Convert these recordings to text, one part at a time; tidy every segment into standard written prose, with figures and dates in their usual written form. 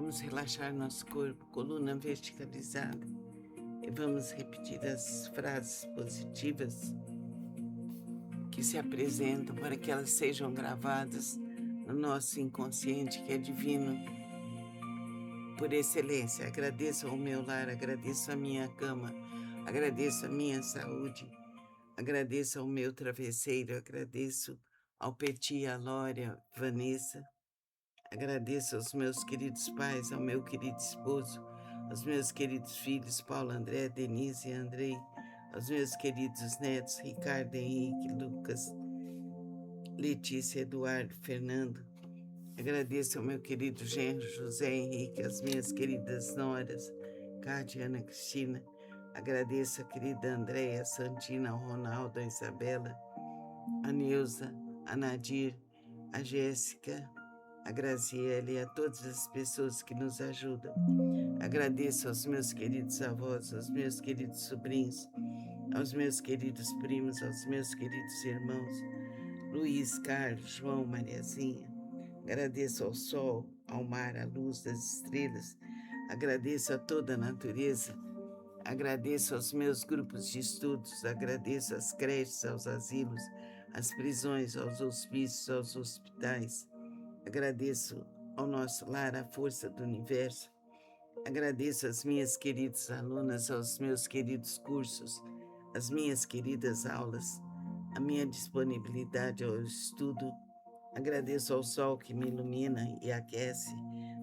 Vamos relaxar nosso corpo, coluna verticalizada. E vamos repetir as frases positivas que se apresentam para que elas sejam gravadas no nosso inconsciente, que é divino por excelência. Agradeço ao meu lar, agradeço a minha cama, agradeço a minha saúde, agradeço ao meu travesseiro, agradeço ao Petit, a Lória, Vanessa, agradeço aos meus queridos pais, ao meu querido esposo, aos meus queridos filhos, Paulo, André, Denise e Andrei, aos meus queridos netos, Ricardo, Henrique, Lucas, Letícia, Eduardo, Fernando. Agradeço ao meu querido genro, José Henrique, às minhas queridas noras, Cátia, Ana Cristina. Agradeço a querida Andréia, a Santina, ao Ronaldo, a Isabela, a Neuza, a Nadir, a Jéssica, a Graziele e a todas as pessoas que nos ajudam. Agradeço aos meus queridos avós, aos meus queridos sobrinhos, aos meus queridos primos, aos meus queridos irmãos, Luiz, Carlos, João, Mariazinha. Agradeço ao sol, ao mar, à luz das estrelas. Agradeço a toda a natureza. Agradeço aos meus grupos de estudos. Agradeço às creches, aos asilos, às prisões, aos hospícios, aos hospitais. Agradeço ao nosso lar, à força do universo. Agradeço às minhas queridas alunas, aos meus queridos cursos, às minhas queridas aulas, a minha disponibilidade ao estudo. Agradeço ao sol que me ilumina e aquece.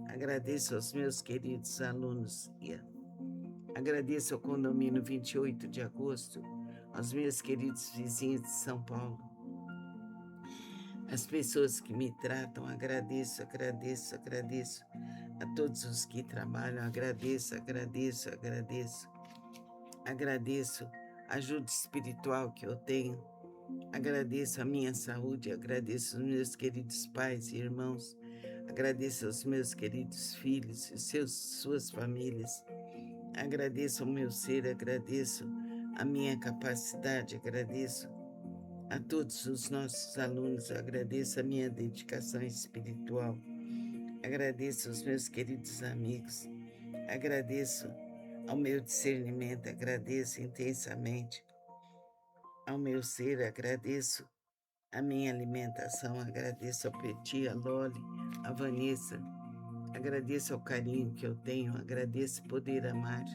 Agradeço aos meus queridos alunos. Agradeço ao condomínio 28 de agosto, aos meus queridos vizinhos de São Paulo. As pessoas que me tratam, agradeço a todos os que trabalham, agradeço a ajuda espiritual que eu tenho, agradeço a minha saúde, agradeço aos meus queridos pais e irmãos, agradeço aos meus queridos filhos e suas famílias, agradeço ao meu ser, agradeço a minha capacidade, agradeço a todos os nossos alunos, agradeço a minha dedicação espiritual, agradeço aos meus queridos amigos, agradeço ao meu discernimento, agradeço intensamente ao meu ser, agradeço a minha alimentação, agradeço ao Petit, a Loli, a Vanessa, agradeço ao carinho que eu tenho, agradeço poder amar,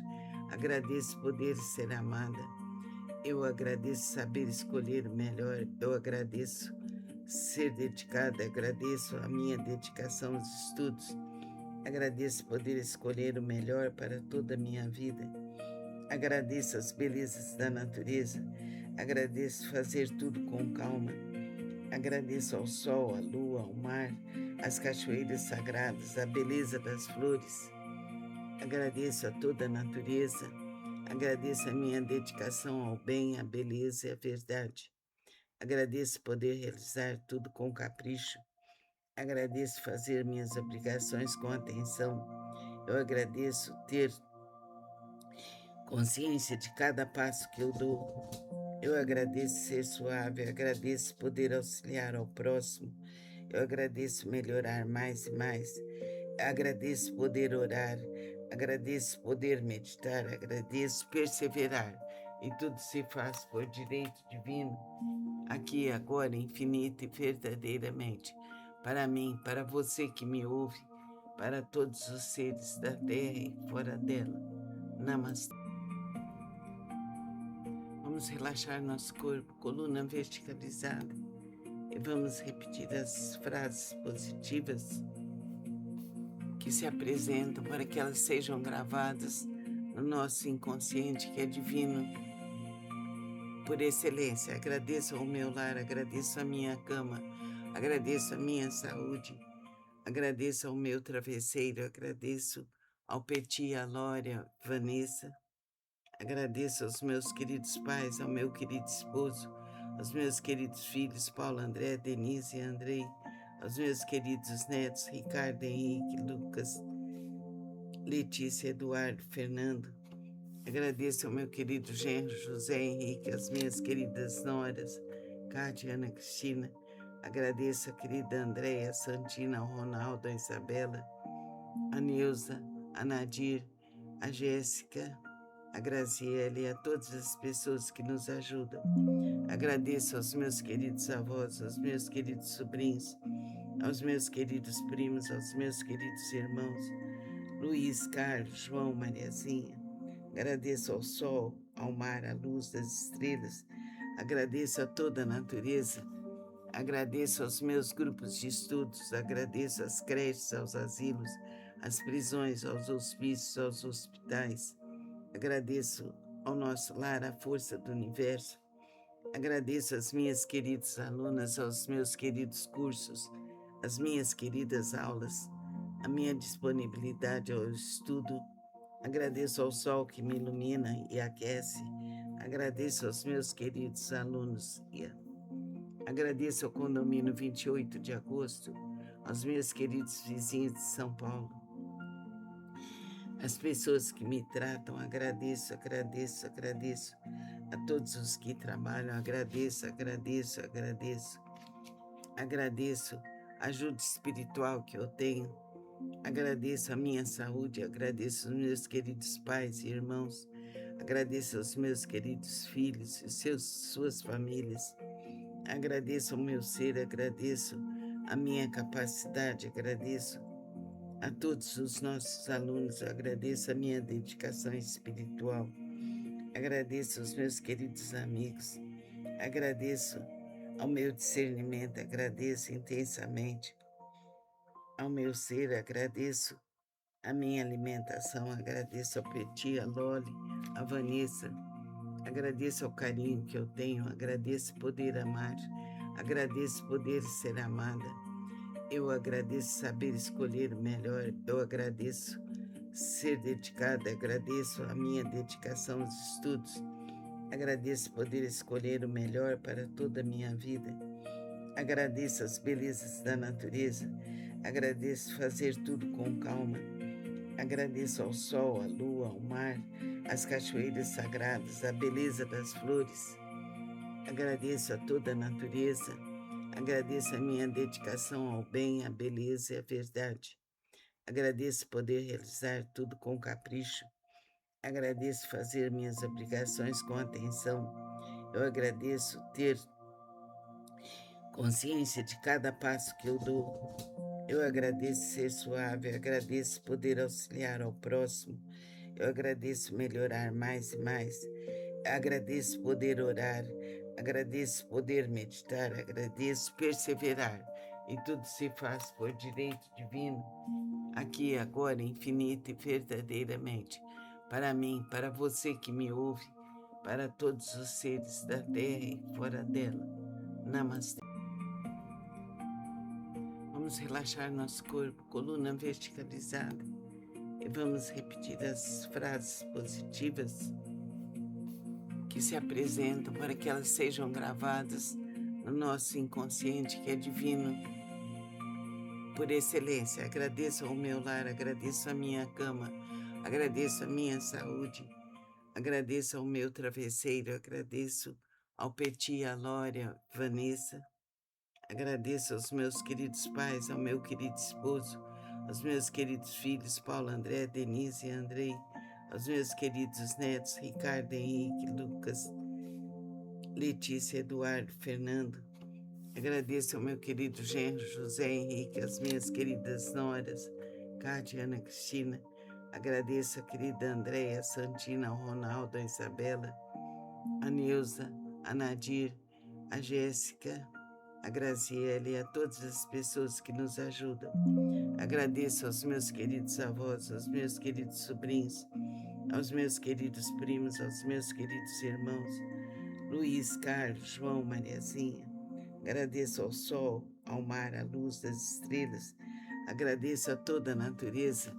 agradeço poder ser amada. Eu agradeço saber escolher o melhor, eu agradeço ser dedicada, agradeço a minha dedicação aos estudos, agradeço poder escolher o melhor para toda a minha vida, agradeço as belezas da natureza, agradeço fazer tudo com calma, agradeço ao sol, à lua, ao mar, às cachoeiras sagradas, à beleza das flores, agradeço a toda a natureza. Agradeço a minha dedicação ao bem, à beleza e à verdade. Agradeço poder realizar tudo com capricho. Agradeço fazer minhas obrigações com atenção. Eu agradeço ter consciência de cada passo que eu dou. Eu agradeço ser suave, eu agradeço poder auxiliar ao próximo. Eu agradeço melhorar mais e mais. Agradeço poder orar, agradeço poder meditar, agradeço perseverar. E tudo se faz por direito divino, aqui e agora, infinita e verdadeiramente. Para mim, para você que me ouve, para todos os seres da terra e fora dela. Namastê. Vamos relaxar nosso corpo, coluna verticalizada. E vamos repetir as frases positivas que se apresentam para que elas sejam gravadas no nosso inconsciente, que é divino por excelência. Agradeço ao meu lar, agradeço a minha cama, agradeço a minha saúde, agradeço ao meu travesseiro, agradeço ao Petit, a Lória, Vanessa, agradeço aos meus queridos pais, ao meu querido esposo, aos meus queridos filhos, Paulo, André, Denise e Andrei, aos meus queridos netos, Ricardo, Henrique, Lucas, Letícia, Eduardo, Fernando. Agradeço ao meu querido genro, José Henrique, às minhas queridas noras, Cátia, Ana Cristina. Agradeço a querida Andréia, a Santina, ao Ronaldo, a Isabela, a Neuza, a Nadir, a Jéssica, a Graziele e a todas as pessoas que nos ajudam. Agradeço aos meus queridos avós, aos meus queridos sobrinhos, aos meus queridos primos, aos meus queridos irmãos, Luiz, Carlos, João, Mariazinha. Agradeço ao sol, ao mar, à luz das estrelas. Agradeço a toda a natureza. Agradeço aos meus grupos de estudos. Agradeço às creches, aos asilos, às prisões, aos hospícios, aos hospitais. Agradeço ao nosso lar, à força do universo. Agradeço às minhas queridas alunas, aos meus queridos cursos, às minhas queridas aulas, a minha disponibilidade ao estudo. Agradeço ao sol que me ilumina e aquece. Agradeço aos meus queridos alunos. Agradeço ao condomínio 28 de agosto, aos meus queridos vizinhos de São Paulo. As pessoas que me tratam, agradeço. A todos os que trabalham, agradeço. Agradeço a ajuda espiritual que eu tenho. Agradeço a minha saúde, agradeço aos meus queridos pais e irmãos. Agradeço aos meus queridos filhos e suas famílias. Agradeço ao meu ser, agradeço a minha capacidade, agradeço a todos os nossos alunos, agradeço a minha dedicação espiritual, agradeço aos meus queridos amigos, agradeço ao meu discernimento, agradeço intensamente ao meu ser, agradeço a minha alimentação, agradeço ao Petit, a Loli, a Vanessa, agradeço ao carinho que eu tenho, agradeço poder amar, agradeço poder ser amada. Eu agradeço saber escolher o melhor, eu agradeço ser dedicada, agradeço a minha dedicação aos estudos, agradeço poder escolher o melhor para toda a minha vida, agradeço as belezas da natureza, agradeço fazer tudo com calma, agradeço ao sol, à lua, ao mar, às cachoeiras sagradas, à beleza das flores, agradeço a toda a natureza. Agradeço a minha dedicação ao bem, à beleza e à verdade. Agradeço poder realizar tudo com capricho. Agradeço fazer minhas obrigações com atenção. Eu agradeço ter consciência de cada passo que eu dou. Eu agradeço ser suave, eu agradeço poder auxiliar ao próximo. Eu agradeço melhorar mais e mais. Agradeço poder orar. Agradeço poder meditar, agradeço perseverar, e tudo se faz por direito divino, aqui, agora, infinita e verdadeiramente, para mim, para você que me ouve, para todos os seres da terra e fora dela. Namastê. Vamos relaxar nosso corpo, coluna verticalizada, e vamos repetir as frases positivas que se apresentam para que elas sejam gravadas no nosso inconsciente, que é divino por excelência. Agradeço ao meu lar, agradeço a minha cama, agradeço a minha saúde, agradeço ao meu travesseiro, agradeço ao Petit, a Lória, Vanessa, agradeço aos meus queridos pais, ao meu querido esposo, aos meus queridos filhos, Paulo, André, Denise e Andrei, aos meus queridos netos, Ricardo, Henrique, Lucas, Letícia, Eduardo, Fernando. Agradeço ao meu querido genro, José Henrique, às minhas queridas noras, Cátia, Ana Cristina. Agradeço a querida Andréia, a Santina, ao Ronaldo, a Isabela, a Neuza, a Nadir, a Jéssica, a Graziele e a todas as pessoas que nos ajudam. Agradeço aos meus queridos avós, aos meus queridos sobrinhos, aos meus queridos primos, aos meus queridos irmãos, Luiz, Carlos, João, Mariazinha. Agradeço ao sol, ao mar, à luz das estrelas. Agradeço a toda a natureza.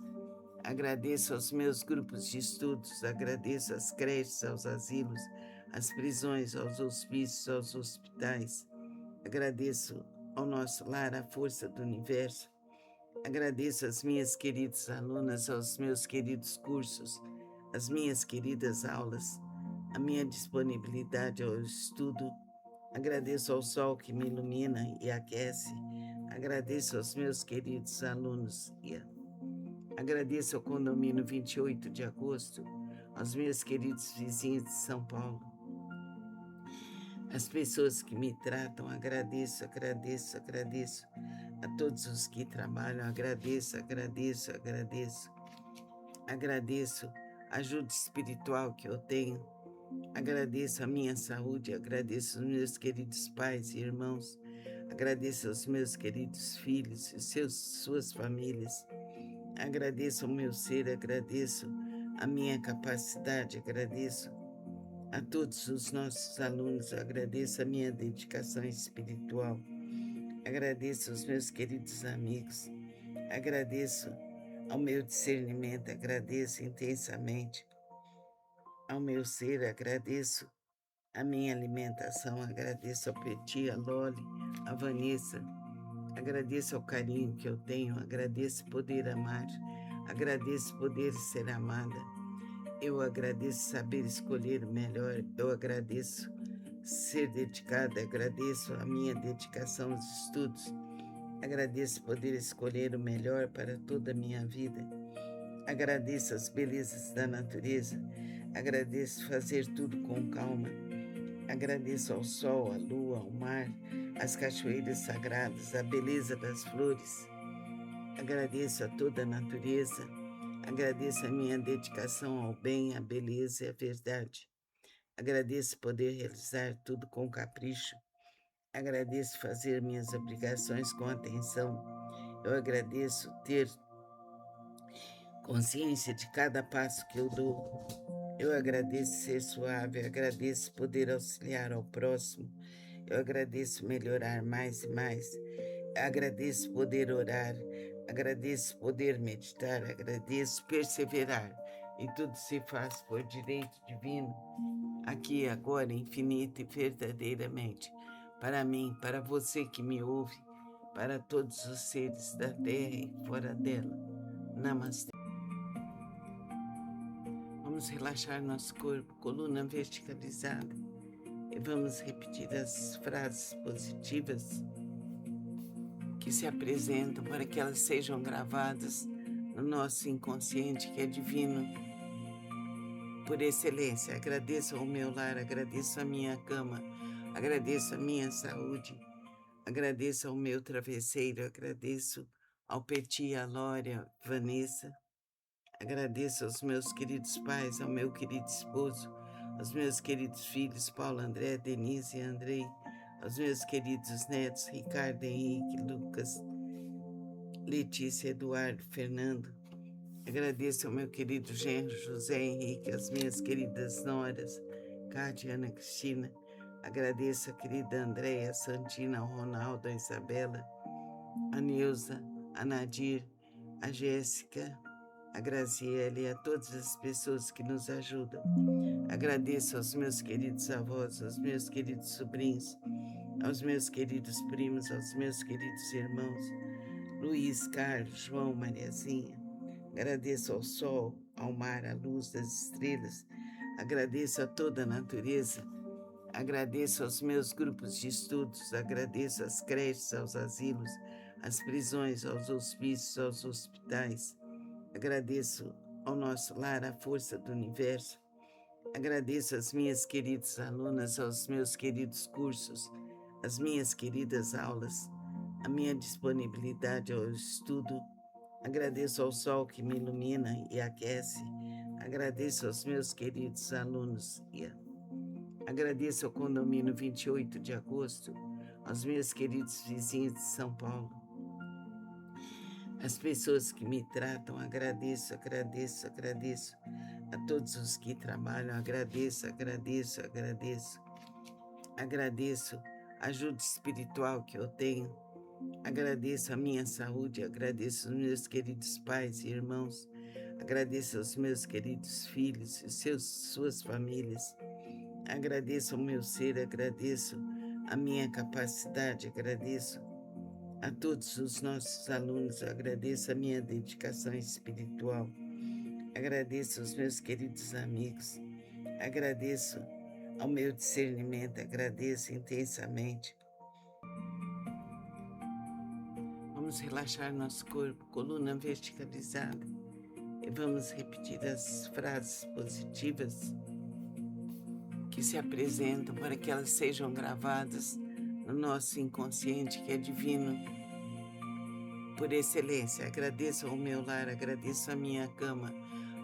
Agradeço aos meus grupos de estudos. Agradeço às creches, aos asilos, às prisões, aos hospícios, aos hospitais. Agradeço ao nosso lar, à força do universo. Agradeço às minhas queridas alunas, aos meus queridos cursos, às minhas queridas aulas, a minha disponibilidade ao estudo. Agradeço ao sol que me ilumina e aquece. Agradeço aos meus queridos alunos. Agradeço ao condomínio 28 de agosto, aos meus queridos vizinhos de São Paulo, as pessoas que me tratam, agradeço, agradeço, agradeço. A todos os que trabalham, agradeço, agradeço, agradeço. Agradeço a ajuda espiritual que eu tenho. Agradeço a minha saúde, agradeço aos meus queridos pais e irmãos. Agradeço aos meus queridos filhos e suas famílias. Agradeço ao meu ser, agradeço a minha capacidade, agradeço a todos os nossos alunos, agradeço a minha dedicação espiritual, agradeço aos meus queridos amigos, agradeço ao meu discernimento, agradeço intensamente ao meu ser, agradeço a minha alimentação, agradeço ao Petit, a Loli, a Vanessa, agradeço ao carinho que eu tenho, agradeço poder amar, agradeço poder ser amada. Eu agradeço saber escolher o melhor, eu agradeço ser dedicada, agradeço a minha dedicação aos estudos, agradeço poder escolher o melhor para toda a minha vida, agradeço as belezas da natureza, agradeço fazer tudo com calma, agradeço ao sol, à lua, ao mar, às cachoeiras sagradas, à beleza das flores, agradeço a toda a natureza. Agradeço a minha dedicação ao bem, à beleza e à verdade. Agradeço poder realizar tudo com capricho. Agradeço fazer minhas obrigações com atenção. Eu agradeço ter consciência de cada passo que eu dou. Eu agradeço ser suave, eu agradeço poder auxiliar ao próximo. Eu agradeço melhorar mais e mais. Agradeço poder orar. Agradeço poder meditar, agradeço perseverar, e tudo se faz por direito divino, aqui, agora, infinito e verdadeiramente, para mim, para você que me ouve, para todos os seres da terra e fora dela. Namastê. Vamos relaxar nosso corpo, coluna verticalizada, e vamos repetir as frases positivas que se apresentam para que elas sejam gravadas no nosso inconsciente, que é divino por excelência. Agradeço ao meu lar, agradeço a minha cama, agradeço a minha saúde, agradeço ao meu travesseiro, agradeço ao Petit, a Lória, Vanessa, agradeço aos meus queridos pais, ao meu querido esposo, aos meus queridos filhos, Paulo, André, Denise e Andrei, aos meus queridos netos, Ricardo, Henrique, Lucas, Letícia, Eduardo, Fernando. Agradeço ao meu querido genro, José Henrique, às minhas queridas noras, Cátia, Ana Cristina. Agradeço a querida Andréia, a Santina, ao Ronaldo, a Isabela, a Neuza, a Nadir, a Jéssica, a Graziele e a todas as pessoas que nos ajudam. Agradeço aos meus queridos avós, aos meus queridos sobrinhos, aos meus queridos primos, aos meus queridos irmãos, Luiz, Carlos, João, Mariazinha. Agradeço ao sol, ao mar, à luz das estrelas. Agradeço a toda a natureza. Agradeço aos meus grupos de estudos. Agradeço às creches, aos asilos, às prisões, aos hospícios, aos hospitais. Agradeço ao nosso lar, à força do universo. Agradeço às minhas queridas alunas, aos meus queridos cursos, às minhas queridas aulas, a minha disponibilidade ao estudo. Agradeço ao sol que me ilumina e aquece. Agradeço aos meus queridos alunos. Agradeço ao condomínio 28 de agosto, aos meus queridos vizinhos de São Paulo, as pessoas que me tratam, agradeço, agradeço, agradeço. A todos os que trabalham, agradeço, agradeço, agradeço. Agradeço a ajuda espiritual que eu tenho. Agradeço a minha saúde, agradeço aos meus queridos pais e irmãos. Agradeço aos meus queridos filhos e suas famílias. Agradeço ao meu ser, agradeço a minha capacidade, agradeço a todos os nossos alunos, agradeço a minha dedicação espiritual, agradeço aos meus queridos amigos, agradeço ao meu discernimento, agradeço intensamente. Vamos relaxar nosso corpo, coluna verticalizada, E vamos repetir as frases positivas que se apresentam para que elas sejam gravadas no nosso inconsciente, que é divino por excelência. Agradeço ao meu lar, agradeço a minha cama,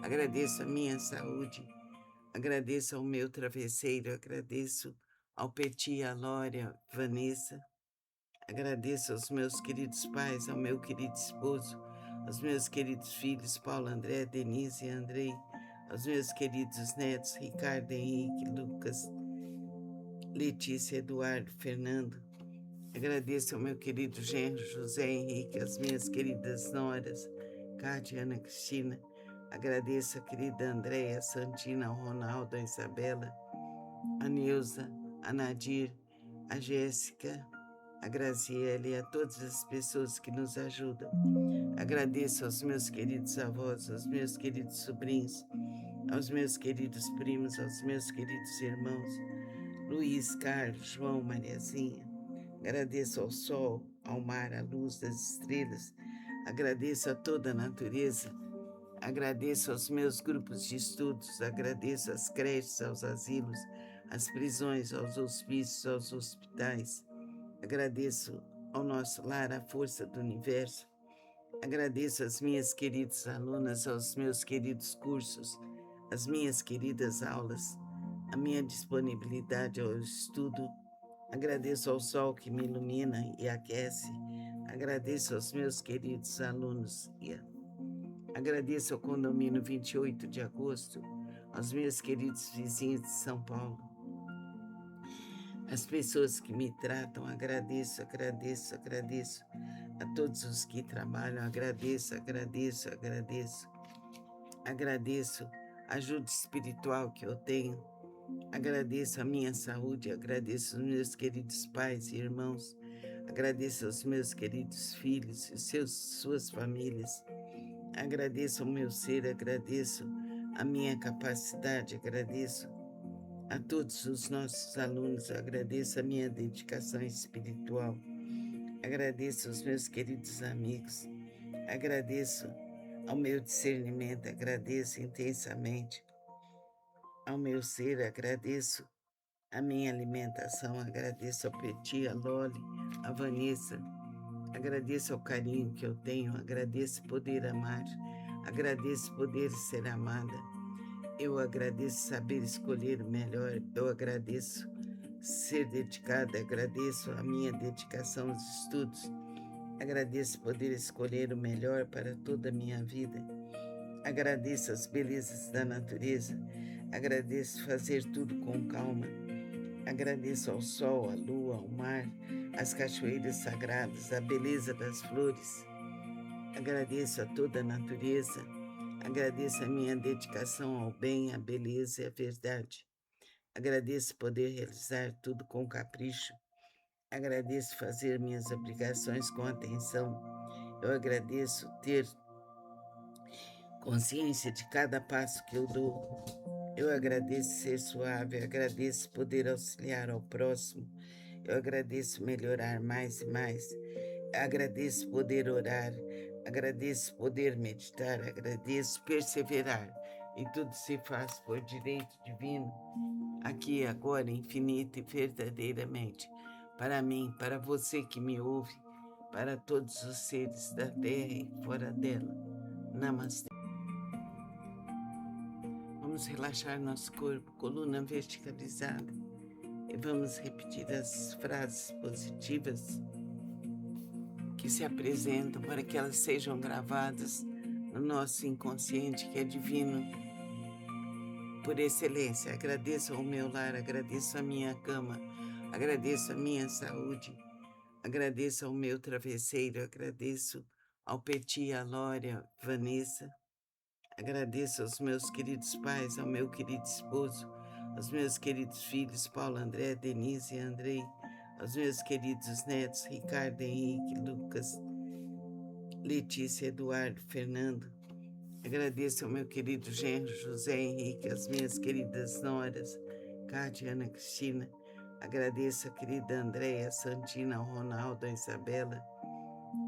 agradeço a minha saúde, agradeço ao meu travesseiro, agradeço ao Peti, a Lória, Vanessa, agradeço aos meus queridos pais, ao meu querido esposo, aos meus queridos filhos, Paulo, André, Denise e Andrei, aos meus queridos netos, Ricardo, Henrique, Lucas, Letícia, Eduardo, Fernando. Agradeço ao meu querido genro, José Henrique, às minhas queridas noras, Cátia, Ana Cristina. Agradeço a querida Andréia, a Santina, ao Ronaldo, a Isabela, a Neuza, a Nadir, a Jéssica, a Graziele e a todas as pessoas que nos ajudam. Agradeço aos meus queridos avós, aos meus queridos sobrinhos, aos meus queridos primos, aos meus queridos irmãos, Luiz, Carlos, João, Mariazinha. Agradeço ao sol, ao mar, à luz das estrelas. Agradeço a toda a natureza. Agradeço aos meus grupos de estudos. Agradeço às creches, aos asilos, às prisões, aos hospícios, aos hospitais. Agradeço ao nosso lar, à força do universo. Agradeço às minhas queridas alunas, aos meus queridos cursos, às minhas queridas aulas, a minha disponibilidade ao estudo. Agradeço ao sol que me ilumina e aquece. Agradeço aos meus queridos alunos. Agradeço ao condomínio 28 de agosto, aos meus queridos vizinhos de São Paulo. As pessoas que me tratam, agradeço a todos os que trabalham, agradeço a ajuda espiritual que eu tenho, agradeço a minha saúde, agradeço aos meus queridos pais e irmãos, agradeço aos meus queridos filhos e suas famílias, agradeço ao meu ser, agradeço a minha capacidade, agradeço a todos os nossos alunos, agradeço a minha dedicação espiritual, agradeço aos meus queridos amigos, agradeço ao meu discernimento, agradeço intensamente ao meu ser, agradeço a minha alimentação, agradeço ao Peti, a Loli, a Vanessa, agradeço ao carinho que eu tenho, agradeço poder amar, agradeço poder ser amada. Eu agradeço saber escolher o melhor, eu agradeço ser dedicada, agradeço a minha dedicação aos estudos, agradeço poder escolher o melhor para toda a minha vida, agradeço as belezas da natureza, agradeço fazer tudo com calma, agradeço ao sol, à lua, ao mar, às cachoeiras sagradas, à beleza das flores, agradeço a toda a natureza. Agradeço a minha dedicação ao bem, à beleza e à verdade. Agradeço poder realizar tudo com capricho. Agradeço fazer minhas obrigações com atenção. Eu agradeço ter consciência de cada passo que eu dou. Eu agradeço ser suave, eu agradeço poder auxiliar ao próximo. Eu agradeço melhorar mais e mais. Agradeço poder orar. Agradeço poder meditar, agradeço perseverar, e tudo se faz por direito divino, aqui, agora, infinito e verdadeiramente, para mim, para você que me ouve, para todos os seres da terra e fora dela. Namastê. Vamos relaxar nosso corpo, coluna verticalizada, e vamos repetir as frases positivas que se apresentam para que elas sejam gravadas no nosso inconsciente, que é divino por excelência. Agradeço ao meu lar, agradeço a minha cama, agradeço a minha saúde, agradeço ao meu travesseiro, agradeço ao Peti, a Lória, Vanessa, agradeço aos meus queridos pais, ao meu querido esposo, aos meus queridos filhos, Paulo, André, Denise e Andrei, aos meus queridos netos, Ricardo, Henrique, Lucas, Letícia, Eduardo, Fernando. Agradeço ao meu querido genro, José Henrique, às minhas queridas noras, Cátia, Ana Cristina. Agradeço a querida Andréia, a Santina, ao Ronaldo, a Isabela,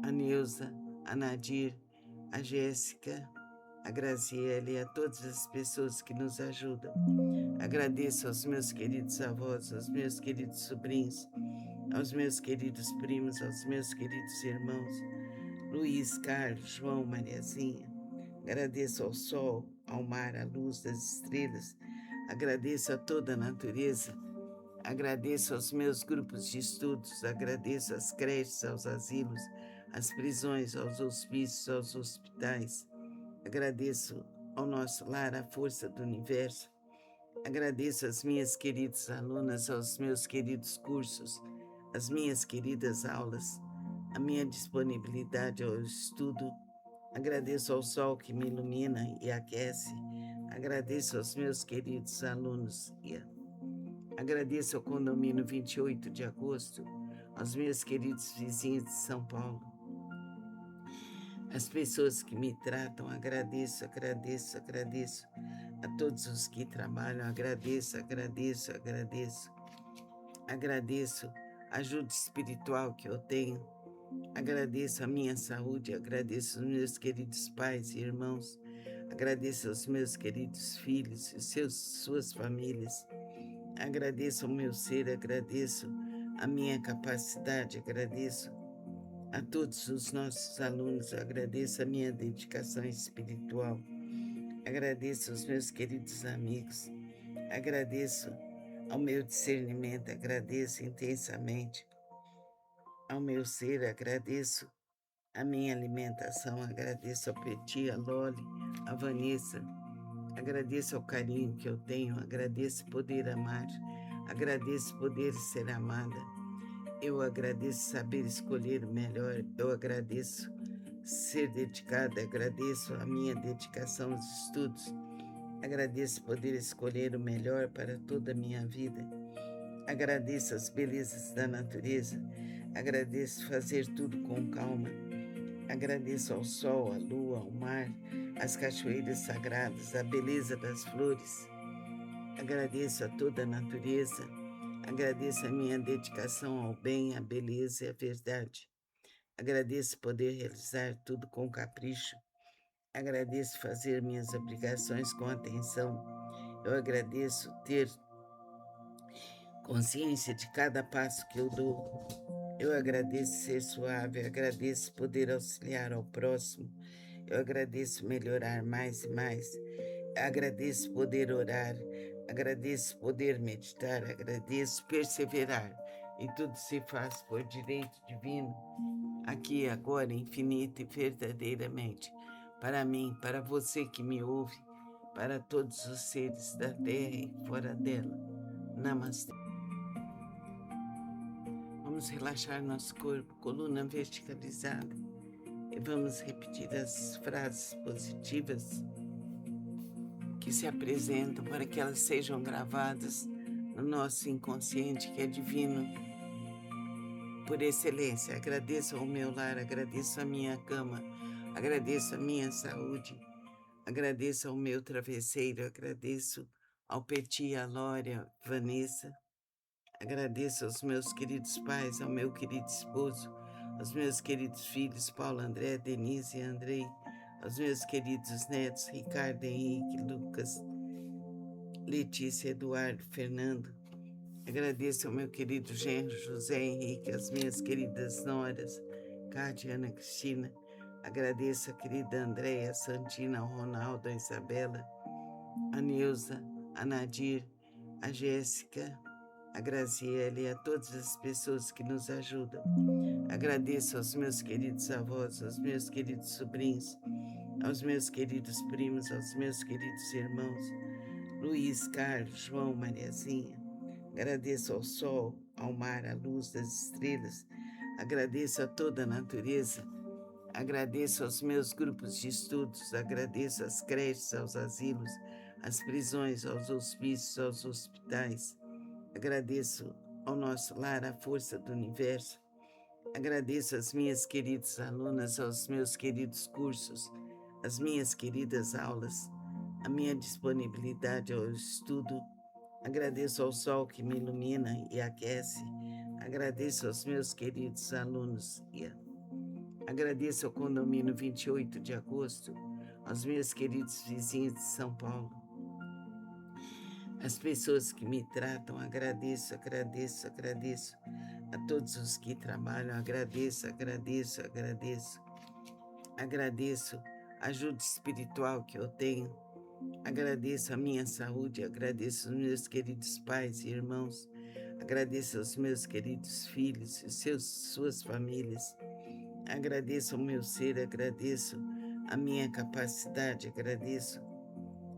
a Neuza, a Nadir, a Jéssica, a Graziele e a todas as pessoas que nos ajudam. Agradeço aos meus queridos avós, aos meus queridos sobrinhos, aos meus queridos primos, aos meus queridos irmãos, Luiz, Carlos, João, Mariazinha. Agradeço ao sol, ao mar, à luz das estrelas. Agradeço a toda a natureza. Agradeço aos meus grupos de estudos. Agradeço às creches, aos asilos, às prisões, aos hospícios, aos hospitais. Agradeço ao nosso lar, à força do universo. Agradeço às minhas queridas alunas, aos meus queridos cursos, às minhas queridas aulas, a minha disponibilidade ao estudo. Agradeço ao sol que me ilumina e aquece. Agradeço aos meus queridos alunos. Agradeço ao condomínio 28 de agosto, aos meus queridos vizinhos de São Paulo. As pessoas que me tratam, agradeço. A todos os que trabalham, agradeço. Agradeço a ajuda espiritual que eu tenho. Agradeço a minha saúde, agradeço aos meus queridos pais e irmãos. Agradeço aos meus queridos filhos e suas famílias. Agradeço ao meu ser, agradeço a minha capacidade, agradeço a todos os nossos alunos, agradeço a minha dedicação espiritual, agradeço aos meus queridos amigos, agradeço ao meu discernimento, agradeço intensamente ao meu ser, agradeço a minha alimentação, agradeço ao Petit, a Loli, a Vanessa, agradeço ao carinho que eu tenho, agradeço poder amar, agradeço poder ser amada. Eu agradeço saber escolher o melhor, eu agradeço ser dedicada, agradeço a minha dedicação aos estudos, agradeço poder escolher o melhor para toda a minha vida, agradeço as belezas da natureza, agradeço fazer tudo com calma, agradeço ao sol, à lua, ao mar, às cachoeiras sagradas, à beleza das flores, agradeço a toda a natureza. Agradeço a minha dedicação ao bem, à beleza e à verdade. Agradeço poder realizar tudo com capricho. Agradeço fazer minhas obrigações com atenção. Eu agradeço ter consciência de cada passo que eu dou. Eu agradeço ser suave, eu agradeço poder auxiliar ao próximo. Eu agradeço melhorar mais e mais. Agradeço poder orar. Agradeço poder meditar, agradeço perseverar, e tudo se faz por direito divino, aqui, agora, infinito e verdadeiramente, para mim, para você que me ouve, para todos os seres da terra e fora dela. Namastê. Vamos relaxar nosso corpo, coluna verticalizada, e vamos repetir as frases positivas que se apresentam para que elas sejam gravadas no nosso inconsciente, que é divino por excelência. Agradeço ao meu lar, agradeço a minha cama, agradeço a minha saúde, agradeço ao meu travesseiro, agradeço ao Petit, a Lória, Vanessa, agradeço aos meus queridos pais, ao meu querido esposo, aos meus queridos filhos, Paulo, André, Denise e Andrei, aos meus queridos netos, Ricardo, Henrique, Lucas, Letícia, Eduardo, Fernando. Agradeço ao meu querido genro, José Henrique, às minhas queridas noras, Cátia, Ana Cristina. Agradeço a querida Andréia, a Santina, ao Ronaldo, a Isabela, a Neuza, a Nadir, a Jéssica, a Graziele e a todas as pessoas que nos ajudam. Agradeço aos meus queridos avós, aos meus queridos sobrinhos, aos meus queridos primos, aos meus queridos irmãos, Luiz, Carlos, João, Mariazinha. Agradeço ao sol, ao mar, à luz das estrelas. Agradeço a toda a natureza. Agradeço aos meus grupos de estudos. Agradeço às creches, aos asilos, às prisões, aos hospícios, aos hospitais. Agradeço ao nosso lar, à força do universo. Agradeço às minhas queridas alunas, aos meus queridos cursos, às minhas queridas aulas, a minha disponibilidade ao estudo. Agradeço ao sol que me ilumina e aquece. Agradeço aos meus queridos alunos. Agradeço ao condomínio 28 de agosto, aos meus queridos vizinhos de São Paulo, as pessoas que me tratam, agradeço, agradeço, agradeço. A todos os que trabalham, agradeço, agradeço, agradeço. Agradeço a ajuda espiritual que eu tenho. Agradeço a minha saúde, agradeço aos meus queridos pais e irmãos. Agradeço aos meus queridos filhos e suas famílias. Agradeço ao meu ser, agradeço a minha capacidade, agradeço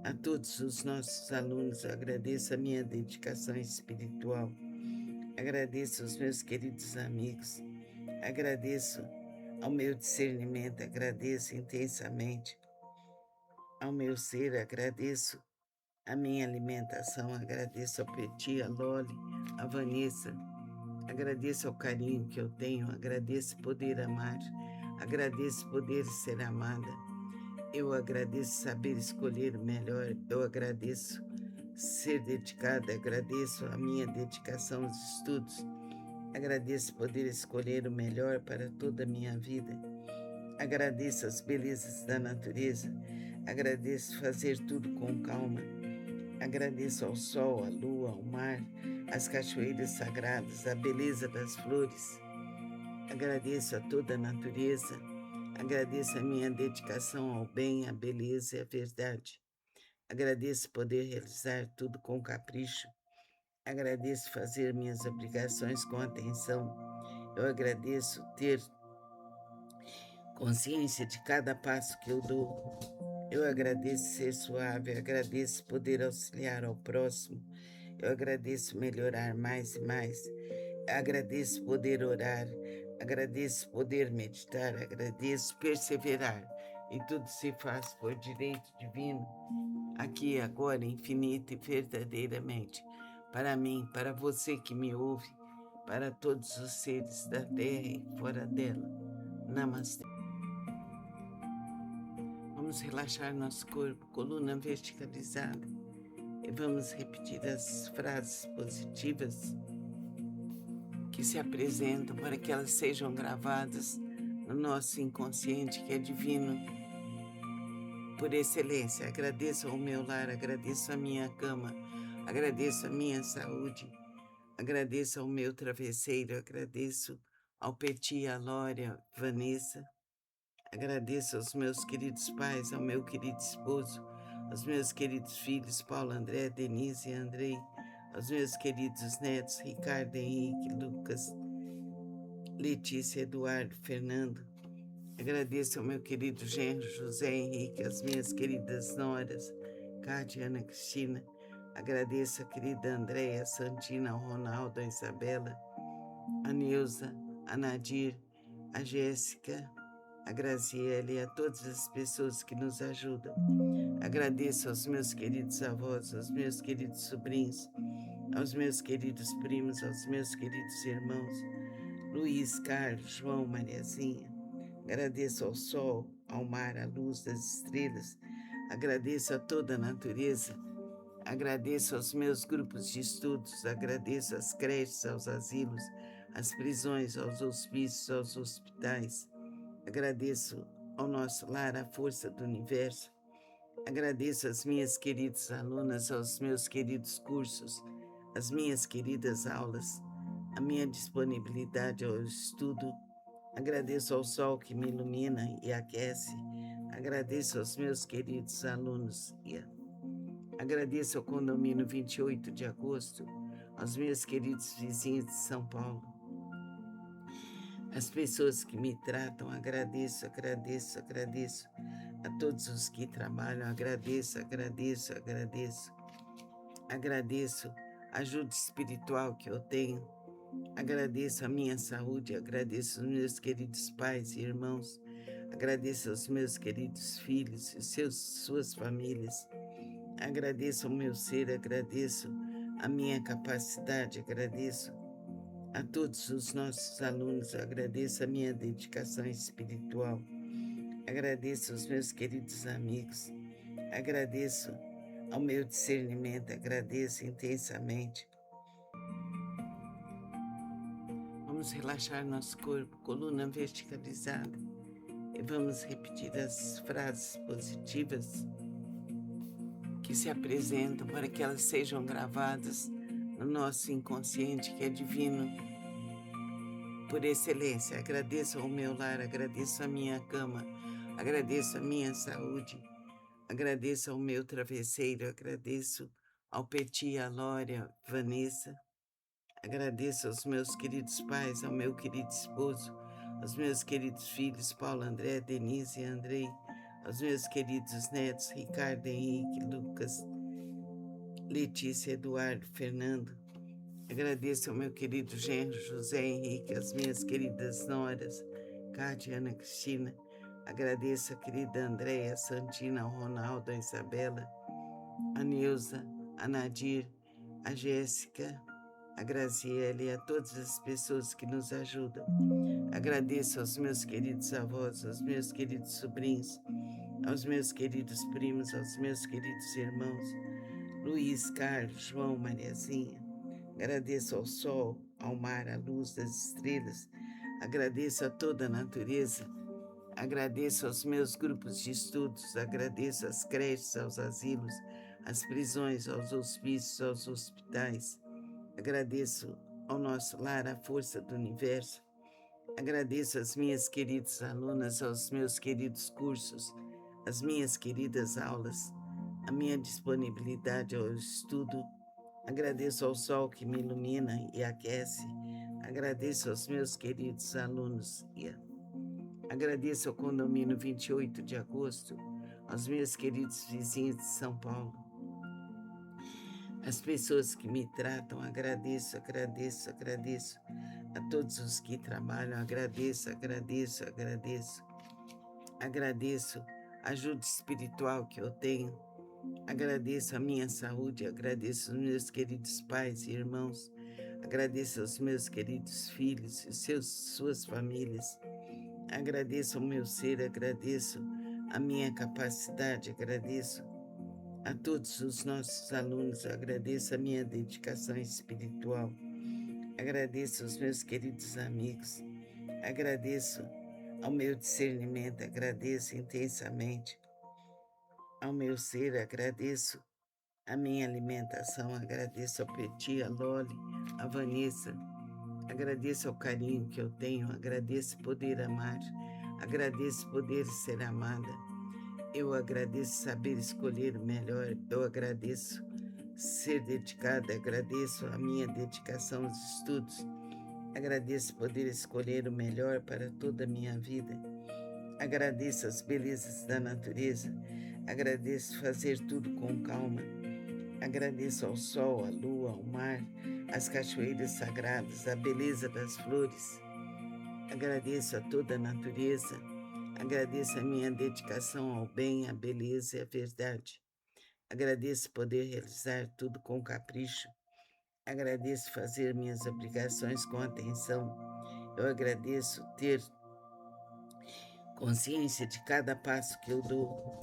a todos os nossos alunos, agradeço a minha dedicação espiritual. Agradeço aos meus queridos amigos, agradeço ao meu discernimento, agradeço intensamente ao meu ser, agradeço a minha alimentação, agradeço ao Petit, a Loli, a Vanessa, agradeço ao carinho que eu tenho, agradeço poder amar, agradeço poder ser amada, eu agradeço saber escolher o melhor, eu agradeço ser dedicada, agradeço a minha dedicação aos estudos, agradeço poder escolher o melhor para toda a minha vida, agradeço as belezas da natureza, agradeço fazer tudo com calma, agradeço ao sol, à lua, ao mar, às cachoeiras sagradas, à beleza das flores, agradeço a toda a natureza, agradeço a minha dedicação ao bem, à beleza e à verdade. Agradeço poder realizar tudo com capricho. Agradeço fazer minhas obrigações com atenção. Eu agradeço ter consciência de cada passo que eu dou. Eu agradeço ser suave, eu agradeço poder auxiliar ao próximo. Eu agradeço melhorar mais e mais. Agradeço poder orar. Agradeço poder meditar. Agradeço perseverar. E tudo se faz por direito divino, aqui, agora, infinita e verdadeiramente, para mim, para você que me ouve, para todos os seres da terra e fora dela. Namastê. Vamos relaxar nosso corpo, coluna verticalizada, e vamos repetir as frases positivas que se apresentam para que elas sejam gravadas no nosso inconsciente, que é divino por excelência. Agradeço ao meu lar, agradeço a minha cama, agradeço a minha saúde, agradeço ao meu travesseiro, agradeço ao Petit, a Lória, Vanessa, agradeço aos meus queridos pais, ao meu querido esposo, aos meus queridos filhos, Paulo, André, Denise e Andrei, aos meus queridos netos, Ricardo, Henrique, Lucas, Letícia, Eduardo, Fernando. Agradeço ao meu querido genro José Henrique, às minhas queridas noras, Cátia, Ana Cristina. Agradeço a querida Andréia, a Santina, ao Ronaldo, a Isabela, a Neuza, a Nadir, a Jéssica, a Graziele e a todas as pessoas que nos ajudam. Agradeço aos meus queridos avós, aos meus queridos sobrinhos, aos meus queridos primos, aos meus queridos irmãos, Luiz, Carlos, João, Mariazinha. Agradeço ao sol, ao mar, à luz das estrelas. Agradeço a toda a natureza. Agradeço aos meus grupos de estudos. Agradeço às creches, aos asilos, às prisões, aos hospícios, aos hospitais. Agradeço ao nosso lar, à força do universo. Agradeço às minhas queridas alunas, aos meus queridos cursos, às minhas queridas aulas, a minha disponibilidade ao estudo. Agradeço ao sol que me ilumina e aquece. Agradeço aos meus queridos alunos. Agradeço ao condomínio 28 de agosto, aos meus queridos vizinhos de São Paulo. As pessoas que me tratam, agradeço, agradeço, agradeço. A todos os que trabalham, agradeço, agradeço, agradeço. Agradeço a ajuda espiritual que eu tenho. Agradeço a minha saúde, agradeço aos meus queridos pais e irmãos, agradeço aos meus queridos filhos e suas famílias, agradeço ao meu ser, agradeço a minha capacidade, agradeço a todos os nossos alunos, agradeço a minha dedicação espiritual, agradeço aos meus queridos amigos, agradeço ao meu discernimento, agradeço intensamente. Vamos relaxar nosso corpo, coluna verticalizada, e E vamos repetir as frases positivas que se apresentam para que elas sejam gravadas no nosso inconsciente, que é divino por excelência. Agradeço ao meu lar, agradeço a minha cama, agradeço a minha saúde, agradeço ao meu travesseiro, agradeço ao Peti, a Lória, Vanessa, agradeço aos meus queridos pais, ao meu querido esposo, aos meus queridos filhos, Paulo, André, Denise e Andrei, aos meus queridos netos, Ricardo, Henrique, Lucas, Letícia, Eduardo, Fernando. Agradeço ao meu querido genro, José Henrique, às minhas queridas noras, Cátia, Ana Cristina. Agradeço a querida Andréia, a Santina, ao Ronaldo, a Isabela, a Neuza, a Nadir, a Jéssica, a Graziele e a todas as pessoas que nos ajudam. Agradeço aos meus queridos avós, aos meus queridos sobrinhos, aos meus queridos primos, aos meus queridos irmãos, Luiz, Carlos, João, Mariazinha. Agradeço ao sol, ao mar, à luz das estrelas. Agradeço a toda a natureza. Agradeço aos meus grupos de estudos. Agradeço às creches, aos asilos, às prisões, aos hospícios, aos hospitais. Agradeço ao nosso lar, à força do universo. Agradeço às minhas queridas alunas, aos meus queridos cursos, às minhas queridas aulas, a minha disponibilidade ao estudo. Agradeço ao sol que me ilumina e aquece. Agradeço aos meus queridos alunos. Agradeço ao condomínio 28 de agosto, aos meus queridos vizinhos de São Paulo. As pessoas que me tratam, agradeço a todos os que trabalham, agradeço. Agradeço a ajuda espiritual que eu tenho, agradeço a minha saúde, agradeço aos meus queridos pais e irmãos, agradeço aos meus queridos filhos e suas famílias, agradeço ao meu ser, agradeço a minha capacidade, agradeço a todos os nossos alunos, agradeço a minha dedicação espiritual, agradeço aos meus queridos amigos, agradeço ao meu discernimento, agradeço intensamente ao meu ser, agradeço a minha alimentação, agradeço ao Peti, a Loli, a Vanessa, agradeço ao carinho que eu tenho, agradeço poder amar, agradeço poder ser amada. Eu agradeço saber escolher o melhor, eu agradeço ser dedicada, agradeço a minha dedicação aos estudos, agradeço poder escolher o melhor para toda a minha vida, agradeço as belezas da natureza, agradeço fazer tudo com calma, agradeço ao sol, à lua, ao mar, às cachoeiras sagradas, à beleza das flores, agradeço a toda a natureza, agradeço a minha dedicação ao bem, à beleza e à verdade. Agradeço poder realizar tudo com capricho. Agradeço fazer minhas obrigações com atenção. Eu agradeço ter consciência de cada passo que eu dou.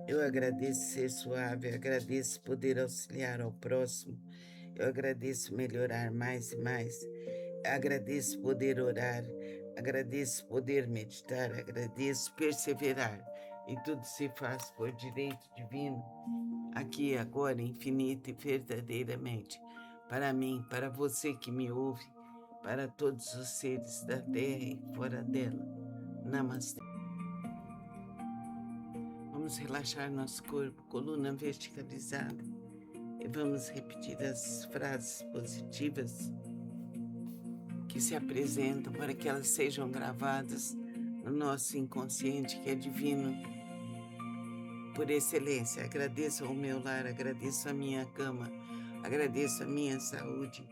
Eu agradeço ser suave, eu agradeço poder auxiliar ao próximo. Eu agradeço melhorar mais e mais. Agradeço poder orar, agradeço poder meditar, agradeço perseverar. E tudo se faz por direito divino, aqui, agora, infinito e verdadeiramente. Para mim, para você que me ouve, para todos os seres da terra e fora dela. Namastê. Vamos relaxar nosso corpo, coluna verticalizada. E vamos repetir as frases positivas que se apresentam para que elas sejam gravadas no nosso inconsciente, que é divino por excelência. Agradeço ao meu lar, agradeço a minha cama, agradeço a minha saúde,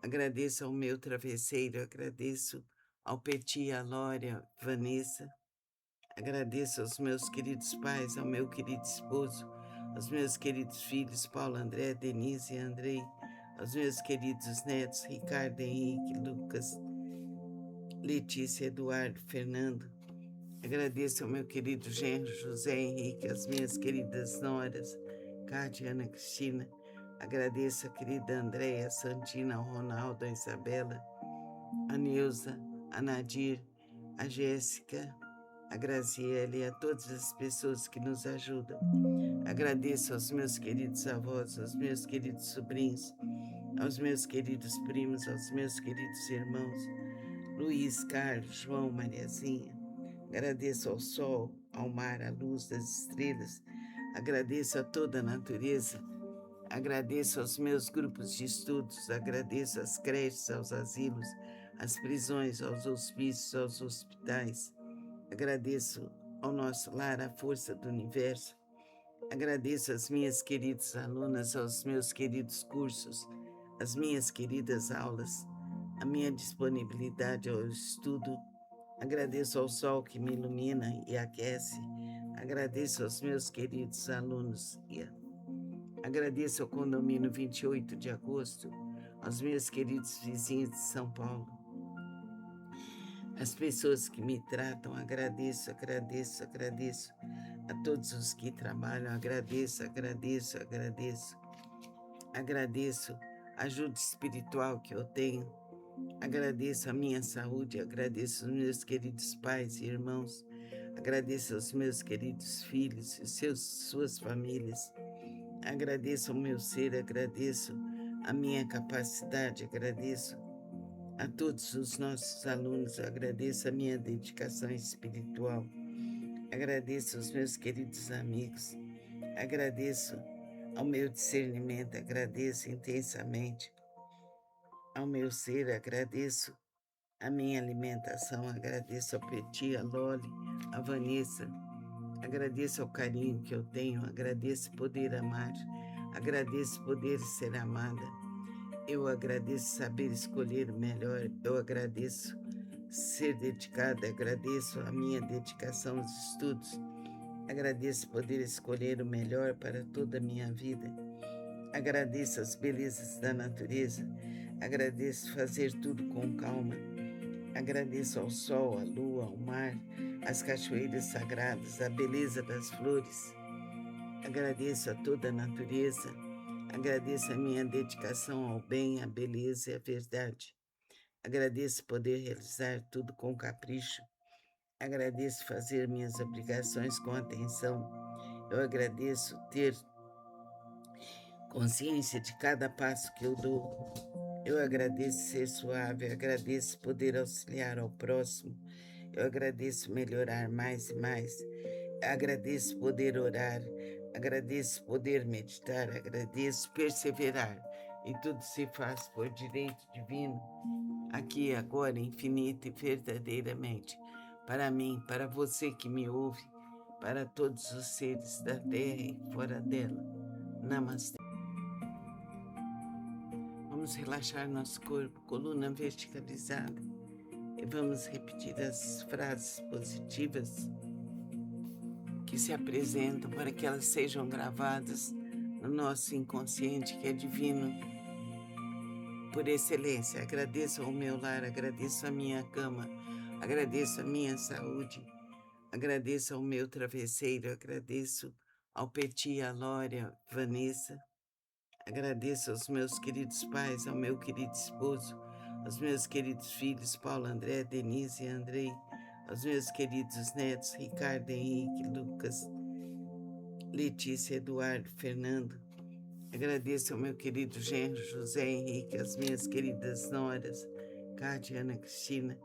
agradeço ao meu travesseiro, agradeço ao Peti, a Lória, Vanessa, agradeço aos meus queridos pais, ao meu querido esposo, aos meus queridos filhos, Paulo, André, Denise e Andrei, aos meus queridos netos, Ricardo, Henrique, Lucas, Letícia, Eduardo, Fernando. Agradeço ao meu querido genro, José Henrique, às minhas queridas noras, Cátia, Ana Cristina. Agradeço a querida Andréia, a Santina, ao Ronaldo, a Isabela, a Neuza, a Nadir, a Jéssica, a Graziele e a todas as pessoas que nos ajudam. Agradeço aos meus queridos avós, aos meus queridos sobrinhos, aos meus queridos primos, aos meus queridos irmãos, Luiz, Carlos, João, Mariazinha. Agradeço ao sol, ao mar, à luz das estrelas. Agradeço a toda a natureza. Agradeço aos meus grupos de estudos. Agradeço às creches, aos asilos, às prisões, aos hospícios, aos hospitais. Agradeço ao nosso lar, à força do universo. Agradeço às minhas queridas alunas, aos meus queridos cursos, às minhas queridas aulas, a minha disponibilidade ao estudo. Agradeço ao sol que me ilumina e aquece. Agradeço aos meus queridos alunos. Agradeço ao condomínio 28 de agosto, aos meus queridos vizinhos de São Paulo. As pessoas que me tratam, agradeço. A todos os que trabalham, agradeço. Agradeço a ajuda espiritual que eu tenho. Agradeço a minha saúde, agradeço aos meus queridos pais e irmãos. Agradeço aos meus queridos filhos e suas famílias. Agradeço ao meu ser, agradeço a minha capacidade, agradeço a todos os nossos alunos, agradeço a minha dedicação espiritual, agradeço aos meus queridos amigos, agradeço ao meu discernimento, agradeço intensamente ao meu ser, agradeço a minha alimentação, agradeço ao Petit, a Loli, a Vanessa, agradeço ao carinho que eu tenho, agradeço poder amar, agradeço poder ser amada. Eu agradeço saber escolher o melhor, eu agradeço ser dedicada, agradeço a minha dedicação aos estudos, agradeço poder escolher o melhor para toda a minha vida, agradeço as belezas da natureza, agradeço fazer tudo com calma, agradeço ao sol, à lua, ao mar, às cachoeiras sagradas, à beleza das flores, agradeço a toda a natureza. Agradeço a minha dedicação ao bem, à beleza e à verdade. Agradeço poder realizar tudo com capricho. Agradeço fazer minhas obrigações com atenção. Eu agradeço ter consciência de cada passo que eu dou. Eu agradeço ser suave, eu agradeço poder auxiliar ao próximo. Eu agradeço melhorar mais e mais. Agradeço poder orar. Agradeço poder meditar, agradeço perseverar, e tudo se faz por direito divino, aqui, agora, infinito e verdadeiramente, para mim, para você que me ouve, para todos os seres da terra e fora dela. Namastê. Vamos relaxar nosso corpo, coluna verticalizada, e vamos repetir as frases positivas que se apresentam para que elas sejam gravadas no nosso inconsciente, que é divino por excelência. Agradeço ao meu lar, agradeço a minha cama, agradeço a minha saúde, agradeço ao meu travesseiro, agradeço ao Petit, a Lória, Vanessa, agradeço aos meus queridos pais, ao meu querido esposo, aos meus queridos filhos, Paulo, André, Denise e Andrei, aos meus queridos netos, Ricardo, Henrique, Lucas, Letícia, Eduardo, Fernando. Agradeço ao meu querido genro, José Henrique, às minhas queridas noras, Cátia, Ana Cristina.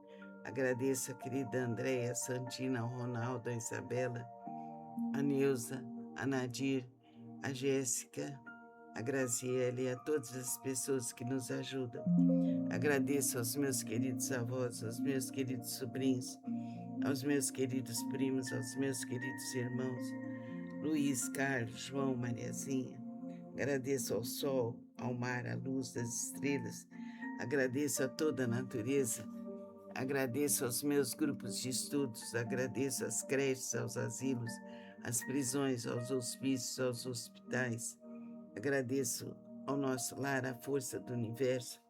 Agradeço a querida Andréia, a Santina, ao Ronaldo, a Isabela, a Neuza, a Nadir, a Jéssica, a Graziele e a todas as pessoas que nos ajudam. Agradeço aos meus queridos avós, aos meus queridos sobrinhos, aos meus queridos primos, aos meus queridos irmãos, Luiz, Carlos, João, Mariazinha. Agradeço ao sol, ao mar, à luz das estrelas. Agradeço a toda a natureza. Agradeço aos meus grupos de estudos. Agradeço às creches, aos asilos, às prisões, aos hospícios, aos hospitais. Agradeço ao nosso lar, à força do universo.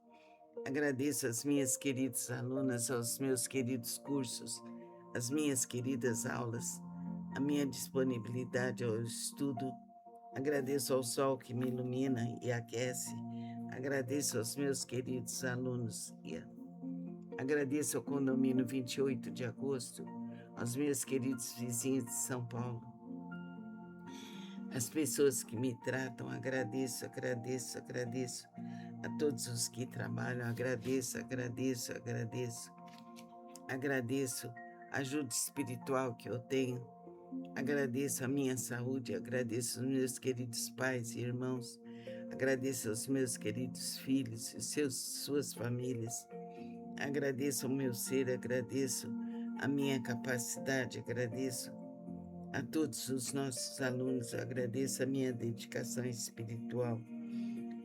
Agradeço às minhas queridas alunas, aos meus queridos cursos, às minhas queridas aulas, a minha disponibilidade ao estudo. Agradeço ao sol que me ilumina e aquece. Agradeço aos meus queridos alunos. Agradeço ao condomínio 28 de agosto, aos meus queridos vizinhos de São Paulo, as pessoas que me tratam, agradeço, agradeço, agradeço. A todos os que trabalham, agradeço, agradeço, agradeço. Agradeço a ajuda espiritual que eu tenho. Agradeço a minha saúde, agradeço aos meus queridos pais e irmãos. Agradeço aos meus queridos filhos e suas famílias. Agradeço ao meu ser, agradeço a minha capacidade, agradeço a todos os nossos alunos, agradeço a minha dedicação espiritual.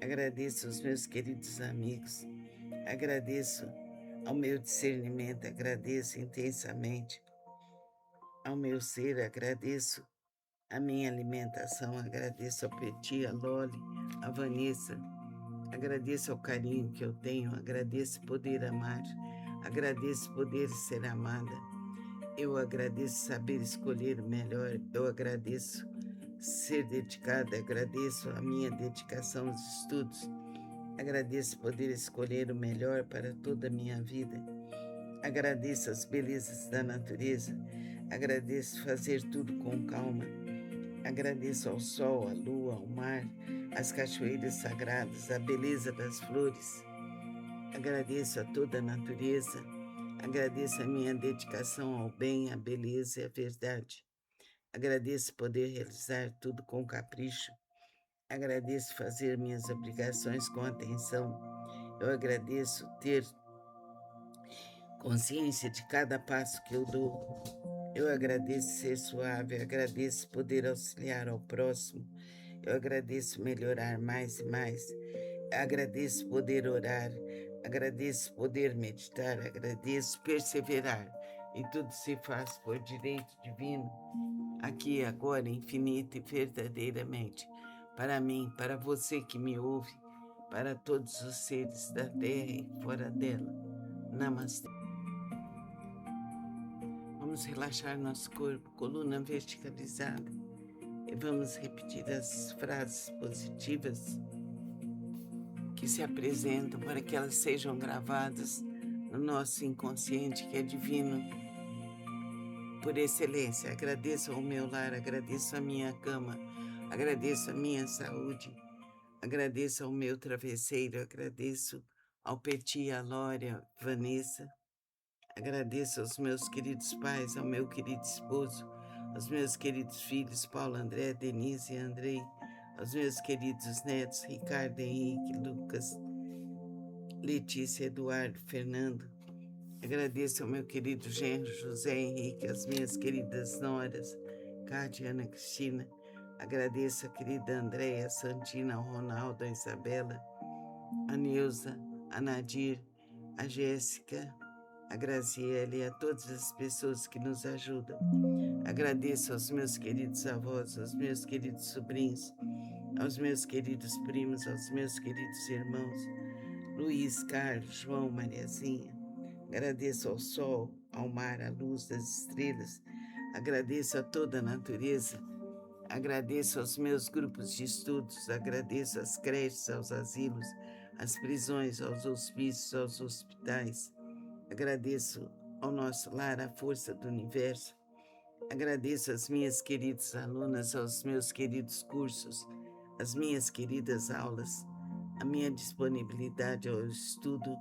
Agradeço aos meus queridos amigos, agradeço ao meu discernimento, agradeço intensamente ao meu ser, agradeço a minha alimentação, agradeço ao Petit, a Loli, a Vanessa, agradeço ao carinho que eu tenho, agradeço poder amar, agradeço poder ser amada, eu agradeço saber escolher o melhor, eu agradeço ser dedicada, agradeço a minha dedicação aos estudos, agradeço poder escolher o melhor para toda a minha vida, agradeço as belezas da natureza, agradeço fazer tudo com calma, agradeço ao sol, à lua, ao mar, às cachoeiras sagradas, à beleza das flores, agradeço a toda a natureza, agradeço a minha dedicação ao bem, à beleza e à verdade. Agradeço poder realizar tudo com capricho. Agradeço fazer minhas obrigações com atenção. Eu agradeço ter consciência de cada passo que eu dou. Eu agradeço ser suave, eu agradeço poder auxiliar ao próximo. Eu agradeço melhorar mais e mais. Agradeço poder orar. Agradeço poder meditar. Agradeço perseverar. E tudo se faz por direito divino, aqui, agora, infinita e verdadeiramente, para mim, para você que me ouve, para todos os seres da terra e fora dela. Namastê. Vamos relaxar nosso corpo, coluna verticalizada, e vamos repetir as frases positivas que se apresentam para que elas sejam gravadas no nosso inconsciente, que é divino por excelência. Agradeço ao meu lar, agradeço a minha cama, agradeço a minha saúde, agradeço ao meu travesseiro, agradeço ao Petit, a Lória, Vanessa, agradeço aos meus queridos pais, ao meu querido esposo, aos meus queridos filhos, Paulo, André, Denise e Andrei, aos meus queridos netos, Ricardo, Henrique, Lucas, Letícia, Eduardo, Fernando. Agradeço ao meu querido genro José Henrique, às minhas queridas noras, Cátia, Ana Cristina. Agradeço a querida Andréia, a Santina, ao Ronaldo, a Isabela, a Neuza, a Nadir, a Jéssica, a Graziele e a todas as pessoas que nos ajudam. Agradeço aos meus queridos avós, aos meus queridos sobrinhos, aos meus queridos primos, aos meus queridos irmãos, Luiz, Carlos, João, Mariazinha. Agradeço ao sol, ao mar, à luz das estrelas. Agradeço a toda a natureza. Agradeço aos meus grupos de estudos. Agradeço às creches, aos asilos, às prisões, aos hospícios, aos hospitais. Agradeço ao nosso lar, à força do universo. Agradeço às minhas queridas alunas, aos meus queridos cursos, às minhas queridas aulas, a minha disponibilidade ao estudo.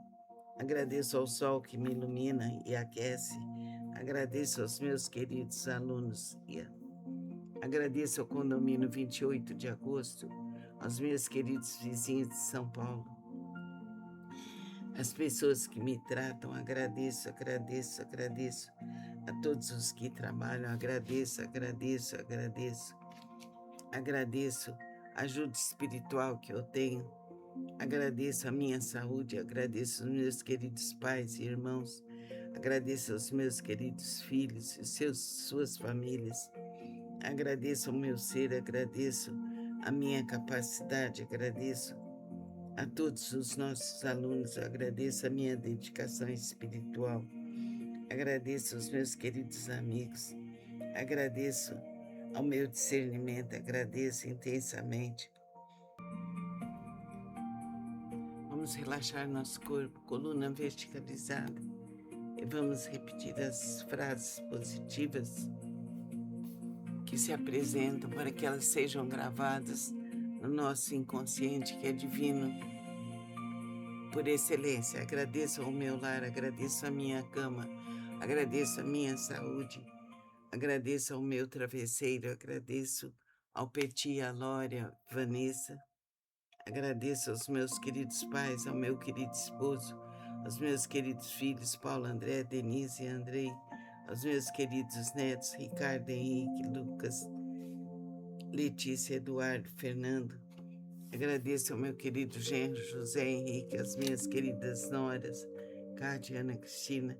Agradeço ao sol que me ilumina e aquece. Agradeço aos meus queridos alunos. Agradeço ao condomínio 28 de agosto, aos meus queridos vizinhos de São Paulo. As pessoas que me tratam, agradeço, agradeço, agradeço. A todos os que trabalham, agradeço, agradeço, agradeço. Agradeço a ajuda espiritual que eu tenho. Agradeço a minha saúde, agradeço aos meus queridos pais e irmãos, agradeço aos meus queridos filhos e suas famílias, agradeço ao meu ser, agradeço a minha capacidade, agradeço a todos os nossos alunos, agradeço a minha dedicação espiritual, agradeço aos meus queridos amigos, agradeço ao meu discernimento, agradeço intensamente. Vamos relaxar nosso corpo, coluna verticalizada, e E vamos repetir as frases positivas que se apresentam para que elas sejam gravadas no nosso inconsciente, que é divino por excelência. Agradeço ao meu lar, agradeço a minha cama, agradeço a minha saúde, agradeço ao meu travesseiro, agradeço ao Peti, a Lória, Vanessa, agradeço aos meus queridos pais, ao meu querido esposo, aos meus queridos filhos, Paulo, André, Denise e Andrei, aos meus queridos netos, Ricardo, Henrique, Lucas, Letícia, Eduardo, Fernando. Agradeço ao meu querido genro, José Henrique, às minhas queridas noras, Cátia, Ana Cristina.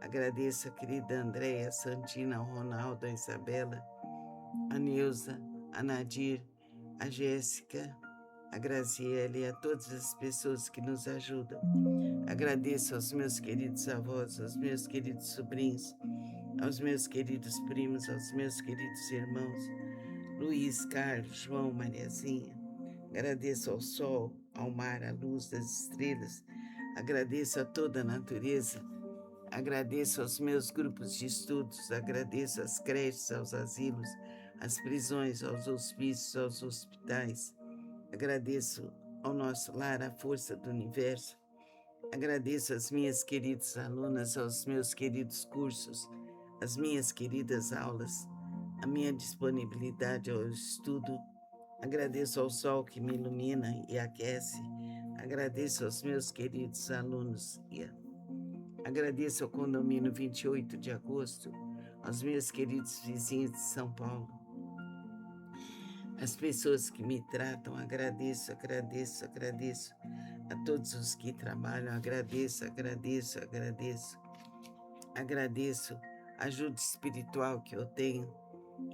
Agradeço a querida Andréia, a Santina, ao Ronaldo, a Isabela, a Neuza, a Nadir, a Jéssica, a Graziele e a todas as pessoas que nos ajudam. Agradeço aos meus queridos avós, aos meus queridos sobrinhos, aos meus queridos primos, aos meus queridos irmãos, Luiz, Carlos, João, Mariazinha. Agradeço ao sol, ao mar, à luz das estrelas. Agradeço a toda a natureza. Agradeço aos meus grupos de estudos. Agradeço às creches, aos asilos, às prisões, aos hospícios, aos hospitais. Agradeço ao nosso lar, à força do universo. Agradeço às minhas queridas alunas, aos meus queridos cursos, às minhas queridas aulas, a minha disponibilidade ao estudo. Agradeço ao sol que me ilumina e aquece. Agradeço aos meus queridos alunos. Agradeço ao condomínio 28 de agosto, aos meus queridos vizinhos de São Paulo. As pessoas que me tratam, agradeço a todos os que trabalham, agradeço a ajuda espiritual que eu tenho,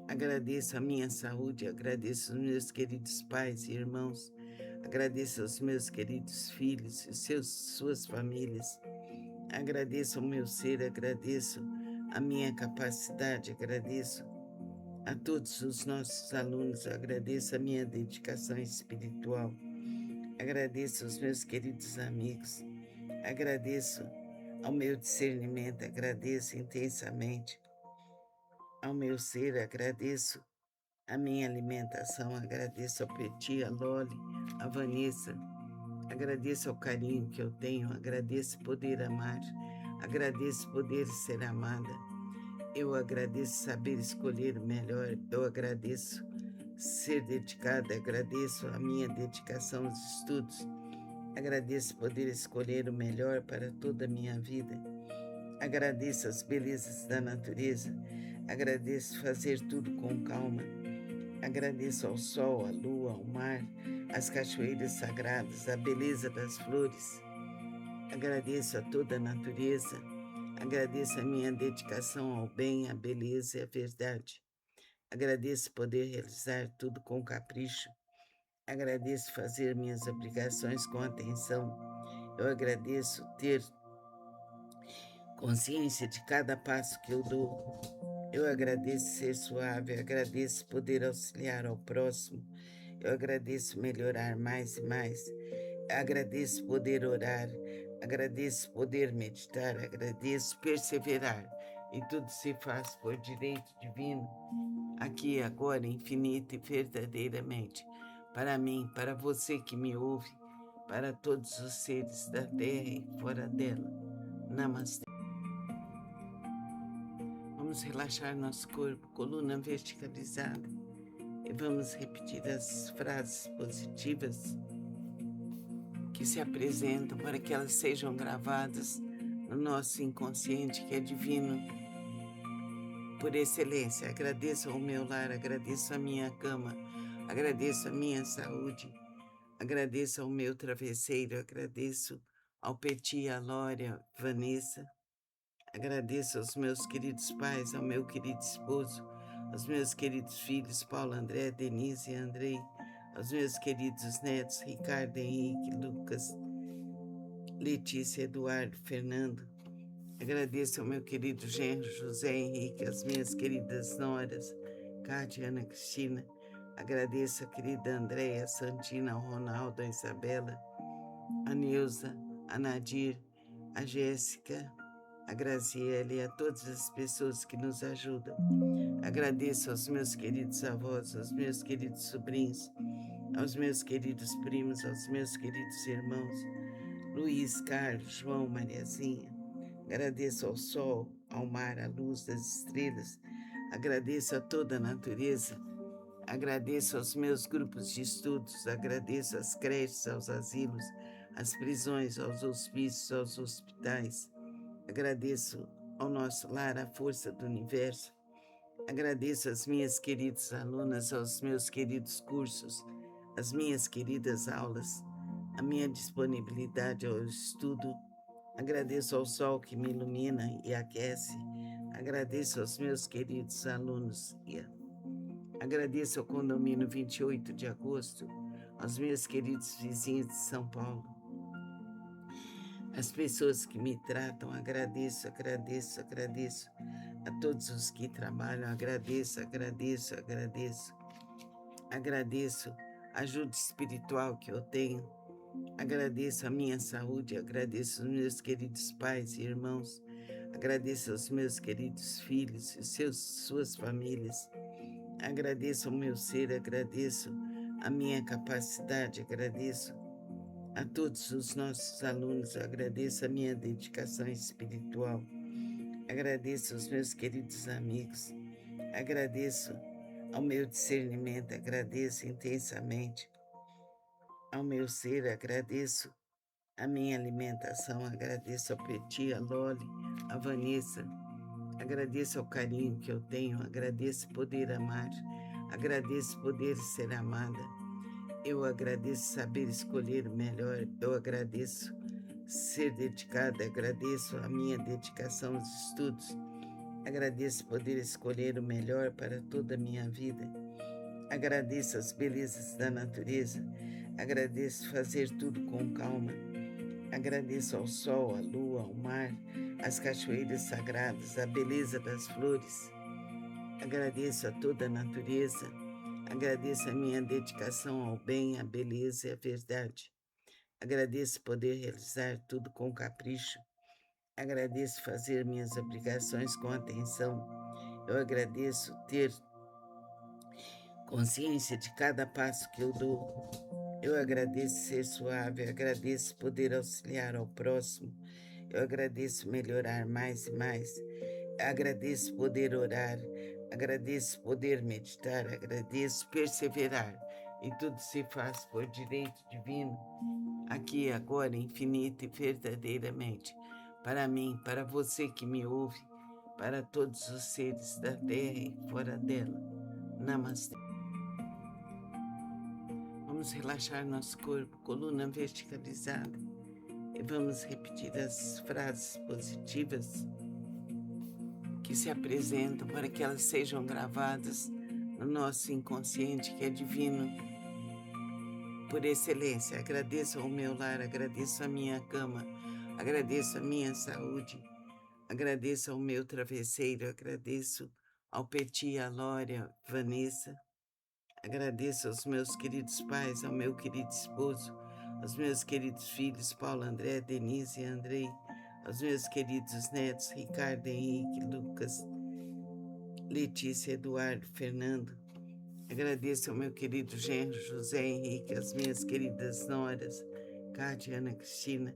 agradeço a minha saúde, agradeço aos meus queridos pais e irmãos, agradeço aos meus queridos filhos e suas famílias, agradeço ao meu ser, agradeço a minha capacidade, agradeço a todos os nossos alunos, agradeço a minha dedicação espiritual, agradeço aos meus queridos amigos, agradeço ao meu discernimento, agradeço intensamente ao meu ser, agradeço a minha alimentação, agradeço ao Peti, a Loli, a Vanessa, agradeço ao carinho que eu tenho, agradeço poder amar, agradeço poder ser amada. Eu agradeço saber escolher o melhor, eu agradeço ser dedicada, agradeço a minha dedicação aos estudos, agradeço poder escolher o melhor para toda a minha vida, agradeço as belezas da natureza, agradeço fazer tudo com calma, agradeço ao sol, à lua, ao mar, às cachoeiras sagradas, à beleza das flores, agradeço a toda a natureza. Agradeço a minha dedicação ao bem, à beleza e à verdade. Agradeço poder realizar tudo com capricho. Agradeço fazer minhas obrigações com atenção. Eu agradeço ter consciência de cada passo que eu dou. Eu agradeço ser suave, eu agradeço poder auxiliar ao próximo. Eu agradeço melhorar mais e mais. Agradeço poder orar. Agradeço poder meditar, agradeço perseverar, e tudo se faz por direito divino, aqui, agora, infinito e verdadeiramente, para mim, para você que me ouve, para todos os seres da terra e fora dela. Namastê. Vamos relaxar nosso corpo, coluna verticalizada, e vamos repetir as frases positivas que se apresentam para que elas sejam gravadas no nosso inconsciente, que é divino por excelência. Agradeço ao meu lar, agradeço a minha cama, agradeço a minha saúde, agradeço ao meu travesseiro, agradeço ao Peti, a Lória, Vanessa, agradeço aos meus queridos pais, ao meu querido esposo, aos meus queridos filhos, Paulo, André, Denise e Andrei, aos meus queridos netos, Ricardo, Henrique, Lucas, Letícia, Eduardo, Fernando. Agradeço ao meu querido genro, José Henrique, às minhas queridas noras, Cátia, Ana Cristina. Agradeço a querida Andréia, a Santina, ao Ronaldo, a Isabela, a Neuza, a Nadir, a Jéssica, a Graziele e a todas as pessoas que nos ajudam. Agradeço aos meus queridos avós, aos meus queridos sobrinhos, aos meus queridos primos, aos meus queridos irmãos, Luiz, Carlos, João, Mariazinha. Agradeço ao sol, ao mar, à luz das estrelas. Agradeço a toda a natureza. Agradeço aos meus grupos de estudos. Agradeço às creches, aos asilos, às prisões, aos hospícios, aos hospitais. Agradeço ao nosso lar, à força do universo. Agradeço às minhas queridas alunas, aos meus queridos cursos, às minhas queridas aulas, a minha disponibilidade ao estudo. Agradeço ao sol que me ilumina e aquece. Agradeço aos meus queridos alunos. Agradeço ao condomínio 28 de agosto, aos meus queridos vizinhos de São Paulo. As pessoas que me tratam, agradeço. A todos os que trabalham, agradeço. Agradeço a ajuda espiritual que eu tenho. Agradeço a minha saúde, agradeço aos meus queridos pais e irmãos. Agradeço aos meus queridos filhos e suas famílias. Agradeço ao meu ser, agradeço a minha capacidade, agradeço a todos os nossos alunos, agradeço a minha dedicação espiritual, agradeço aos meus queridos amigos, agradeço ao meu discernimento, agradeço intensamente ao meu ser, agradeço a minha alimentação, agradeço ao Petit, a Loli, a Vanessa, agradeço ao carinho que eu tenho, agradeço poder amar, agradeço poder ser amada. Eu agradeço saber escolher o melhor, eu agradeço ser dedicada, agradeço a minha dedicação aos estudos, agradeço poder escolher o melhor para toda a minha vida, agradeço as belezas da natureza, agradeço fazer tudo com calma, agradeço ao sol, à lua, ao mar, às cachoeiras sagradas, à beleza das flores, agradeço a toda a natureza. Agradeço a minha dedicação ao bem, à beleza e à verdade. Agradeço poder realizar tudo com capricho. Agradeço fazer minhas obrigações com atenção. Eu agradeço ter consciência de cada passo que eu dou. Eu agradeço ser suave, eu agradeço poder auxiliar ao próximo. Eu agradeço melhorar mais e mais. Agradeço poder orar. Agradeço poder meditar, agradeço perseverar, e tudo se faz por direito divino, aqui, agora, infinito e verdadeiramente, para mim, para você que me ouve, para todos os seres da terra e fora dela. Namastê. Vamos relaxar nosso corpo, coluna verticalizada, e vamos repetir as frases positivas que se apresentam para que elas sejam gravadas no nosso inconsciente, que é divino por excelência. Agradeço ao meu lar, agradeço a minha cama, agradeço a minha saúde, agradeço ao meu travesseiro, agradeço ao Petit, a Lória, Vanessa, agradeço aos meus queridos pais, ao meu querido esposo, aos meus queridos filhos, Paulo, André, Denise e Andrei, aos meus queridos netos, Ricardo, Henrique, Lucas, Letícia, Eduardo, Fernando. Agradeço ao meu querido genro, José Henrique, às minhas queridas noras, Cátia, Ana Cristina.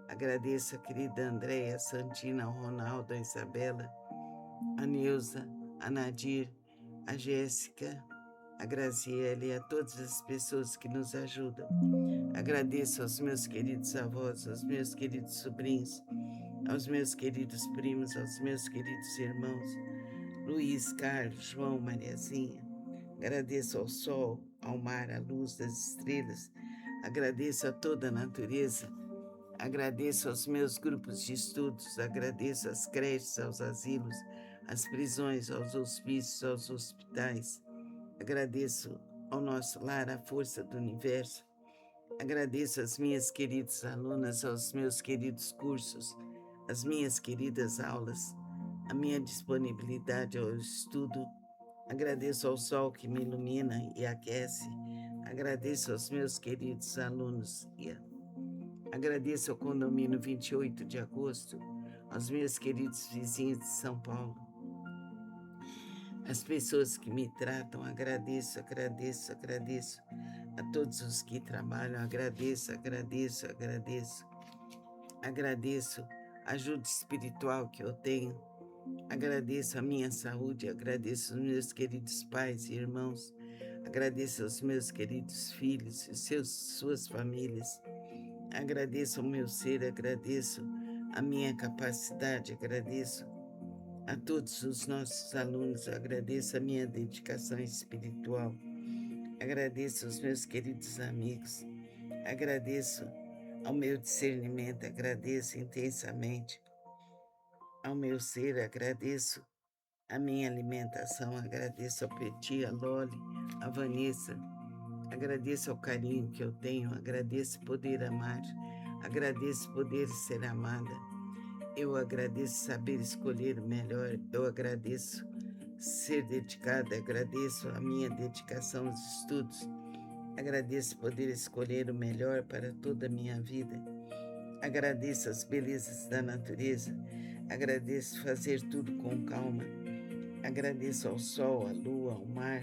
Agradeço a querida Andréia, a Santina, ao Ronaldo, a Isabela, a Neuza, a Nadir, a Jéssica, a Graziele e a todas as pessoas que nos ajudam. Agradeço aos meus queridos avós, aos meus queridos sobrinhos, aos meus queridos primos, aos meus queridos irmãos, Luiz, Carlos, João, Mariazinha. Agradeço ao sol, ao mar, à luz das estrelas. Agradeço a toda a natureza. Agradeço aos meus grupos de estudos. Agradeço às creches, aos asilos, às prisões, aos hospícios, aos hospitais. Agradeço ao nosso lar, à força do universo. Agradeço às minhas queridas alunas, aos meus queridos cursos, às minhas queridas aulas, a minha disponibilidade ao estudo. Agradeço ao sol que me ilumina e aquece. Agradeço aos meus queridos alunos. Agradeço ao condomínio 28 de agosto, aos meus queridos vizinhos de São Paulo, as pessoas que me tratam, agradeço, agradeço, agradeço. A todos os que trabalham, agradeço, agradeço, agradeço. Agradeço a ajuda espiritual que eu tenho. Agradeço a minha saúde, agradeço aos meus queridos pais e irmãos. Agradeço aos meus queridos filhos e suas famílias. Agradeço ao meu ser, agradeço a minha capacidade, agradeço a todos os nossos alunos, agradeço a minha dedicação espiritual, agradeço aos meus queridos amigos, agradeço ao meu discernimento, agradeço intensamente ao meu ser, agradeço a minha alimentação, agradeço ao Petit, a Loli, a Vanessa, agradeço ao carinho que eu tenho, agradeço poder amar, agradeço poder ser amada. Eu agradeço saber escolher o melhor, eu agradeço ser dedicada, agradeço a minha dedicação aos estudos, agradeço poder escolher o melhor para toda a minha vida, agradeço as belezas da natureza, agradeço fazer tudo com calma, agradeço ao sol, à lua, ao mar,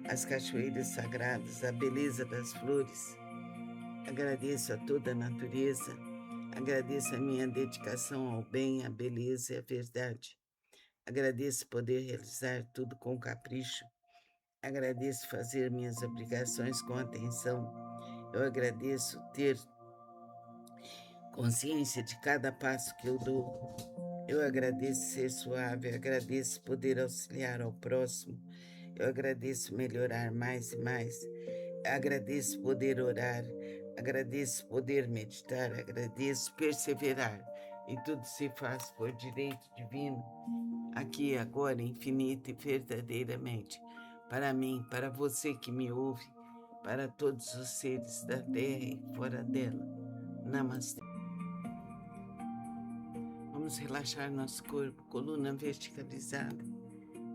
às cachoeiras sagradas, à beleza das flores, agradeço a toda a natureza. Agradeço a minha dedicação ao bem, à beleza e à verdade. Agradeço poder realizar tudo com capricho. Agradeço fazer minhas obrigações com atenção. Eu agradeço ter consciência de cada passo que eu dou. Eu agradeço ser suave, eu agradeço poder auxiliar ao próximo. Eu agradeço melhorar mais e mais. Agradeço poder orar. Agradeço poder meditar, agradeço perseverar, e tudo se faz por direito divino, aqui, agora, infinito e verdadeiramente, para mim, para você que me ouve, para todos os seres da terra e fora dela. Namastê. Vamos relaxar nosso corpo, coluna verticalizada,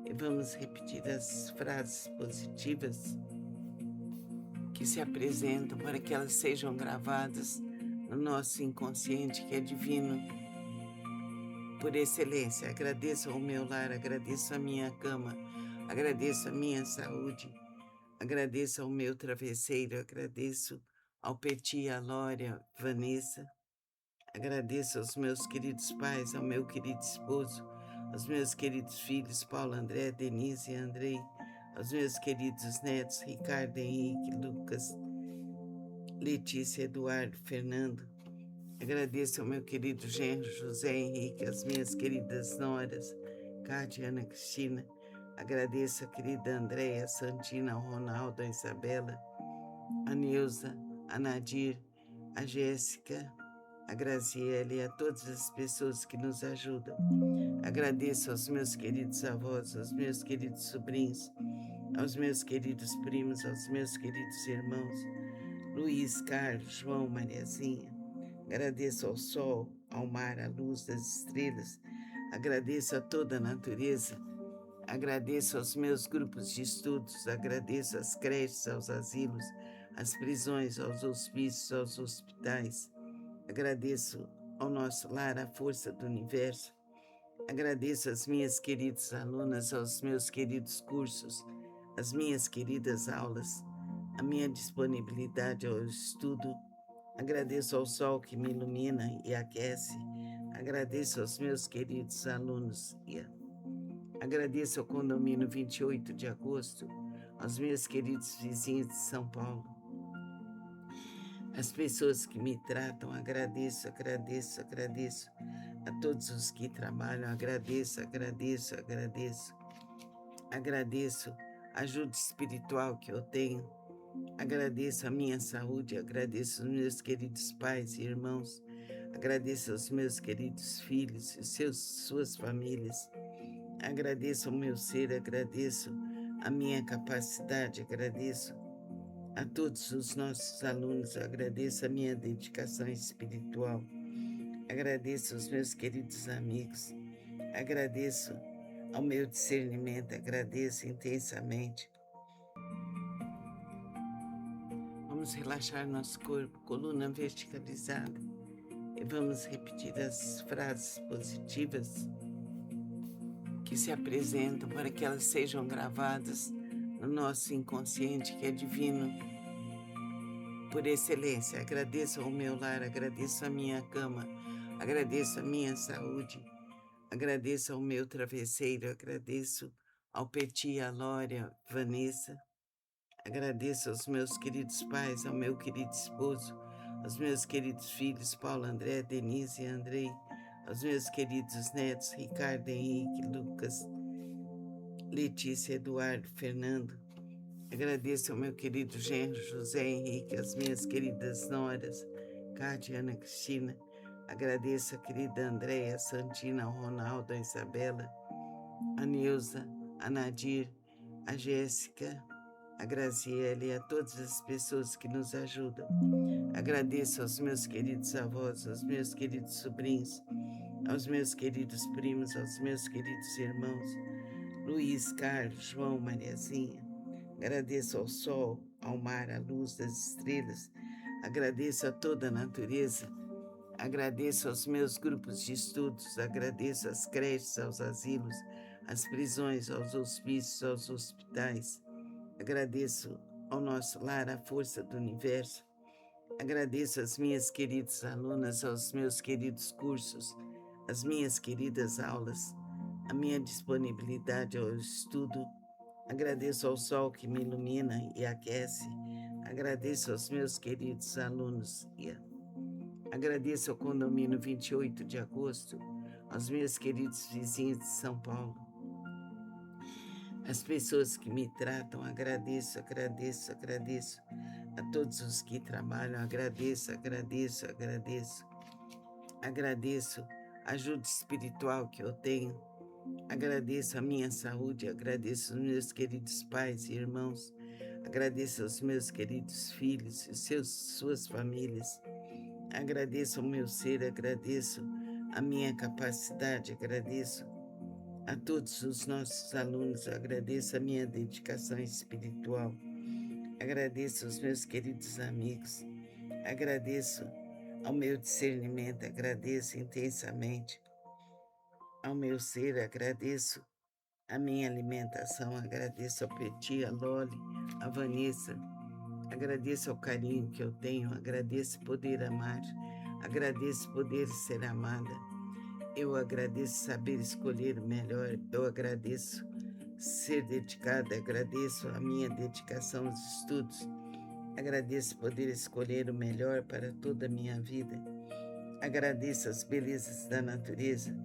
e vamos repetir as frases positivas que se apresentam para que elas sejam gravadas no nosso inconsciente, que é divino por excelência. Agradeço ao meu lar, agradeço a minha cama, agradeço a minha saúde, agradeço ao meu travesseiro, agradeço ao Petit, a Lória, Vanessa, agradeço aos meus queridos pais, ao meu querido esposo, aos meus queridos filhos, Paulo, André, Denise e Andrei, aos meus queridos netos, Ricardo, Henrique, Lucas, Letícia, Eduardo, Fernando. Agradeço ao meu querido genro, José Henrique, às minhas queridas noras, Cátia, Ana Cristina. Agradeço a querida Andréia, a Santina, ao Ronaldo, a Isabela, a Neuza, a Nadir, a Jéssica, a Graziele e a todas as pessoas que nos ajudam. Agradeço aos meus queridos avós, aos meus queridos sobrinhos, aos meus queridos primos, aos meus queridos irmãos, Luiz, Carlos, João, Mariazinha. Agradeço ao sol, ao mar, à luz das estrelas. Agradeço a toda a natureza. Agradeço aos meus grupos de estudos. Agradeço às creches, aos asilos, às prisões, aos hospícios, aos hospitais. Agradeço ao nosso lar, à força do universo. Agradeço às minhas queridas alunas, aos meus queridos cursos, às minhas queridas aulas, a minha disponibilidade ao estudo. Agradeço ao sol que me ilumina e aquece. Agradeço aos meus queridos alunos. Agradeço ao condomínio 28 de agosto, aos meus queridos vizinhos de São Paulo. As pessoas que me tratam, agradeço, agradeço, agradeço. A todos os que trabalham, agradeço, agradeço, agradeço. Agradeço a ajuda espiritual que eu tenho. Agradeço a minha saúde, agradeço aos meus queridos pais e irmãos. Agradeço aos meus queridos filhos e suas famílias. Agradeço ao meu ser, agradeço a minha capacidade, agradeço a todos os nossos alunos, agradeço a minha dedicação espiritual, agradeço aos meus queridos amigos, agradeço ao meu discernimento, agradeço intensamente. Vamos relaxar nosso corpo, coluna verticalizada, e E vamos repetir as frases positivas que se apresentam para que elas sejam gravadas no nosso inconsciente, que é divino por excelência. Agradeço ao meu lar, agradeço a minha cama, agradeço a minha saúde, agradeço ao meu travesseiro, agradeço ao Peti, a Lória, Vanessa, agradeço aos meus queridos pais, ao meu querido esposo, aos meus queridos filhos, Paulo, André, Denise e Andrei, aos meus queridos netos, Ricardo, Henrique, Lucas, Letícia, Eduardo, Fernando. Agradeço ao meu querido genro, José Henrique, às minhas queridas noras, Cátia, Ana Cristina. Agradeço a querida Andréia, a Santina, ao Ronaldo, a Isabela, a Neuza, a Nadir, a Jéssica, a Graziele e a todas as pessoas que nos ajudam. Agradeço aos meus queridos avós, aos meus queridos sobrinhos, aos meus queridos primos, aos meus queridos irmãos, Luiz, Carlos, João, Mariazinha. Agradeço ao sol, ao mar, à luz das estrelas. Agradeço a toda a natureza. Agradeço aos meus grupos de estudos. Agradeço às creches, aos asilos, às prisões, aos hospícios, aos hospitais. Agradeço ao nosso lar, à força do universo. Agradeço às minhas queridas alunas, aos meus queridos cursos, às minhas queridas aulas, a minha disponibilidade ao estudo. Agradeço ao sol que me ilumina e aquece. Agradeço aos meus queridos alunos. Agradeço ao condomínio 28 de agosto, aos meus queridos vizinhos de São Paulo. As pessoas que me tratam, agradeço a todos os que trabalham, agradeço a ajuda espiritual que eu tenho, agradeço a minha saúde, agradeço aos meus queridos pais e irmãos, agradeço aos meus queridos filhos e suas famílias, agradeço ao meu ser, agradeço a minha capacidade, agradeço a todos os nossos alunos, agradeço a minha dedicação espiritual, agradeço aos meus queridos amigos, agradeço ao meu discernimento, agradeço intensamente ao meu ser, agradeço a minha alimentação, agradeço ao Peti, a Loli, a Vanessa, agradeço ao carinho que eu tenho, agradeço poder amar, agradeço poder ser amada. Eu agradeço saber escolher o melhor, eu agradeço ser dedicada, agradeço a minha dedicação aos estudos, agradeço poder escolher o melhor para toda a minha vida, agradeço as belezas da natureza,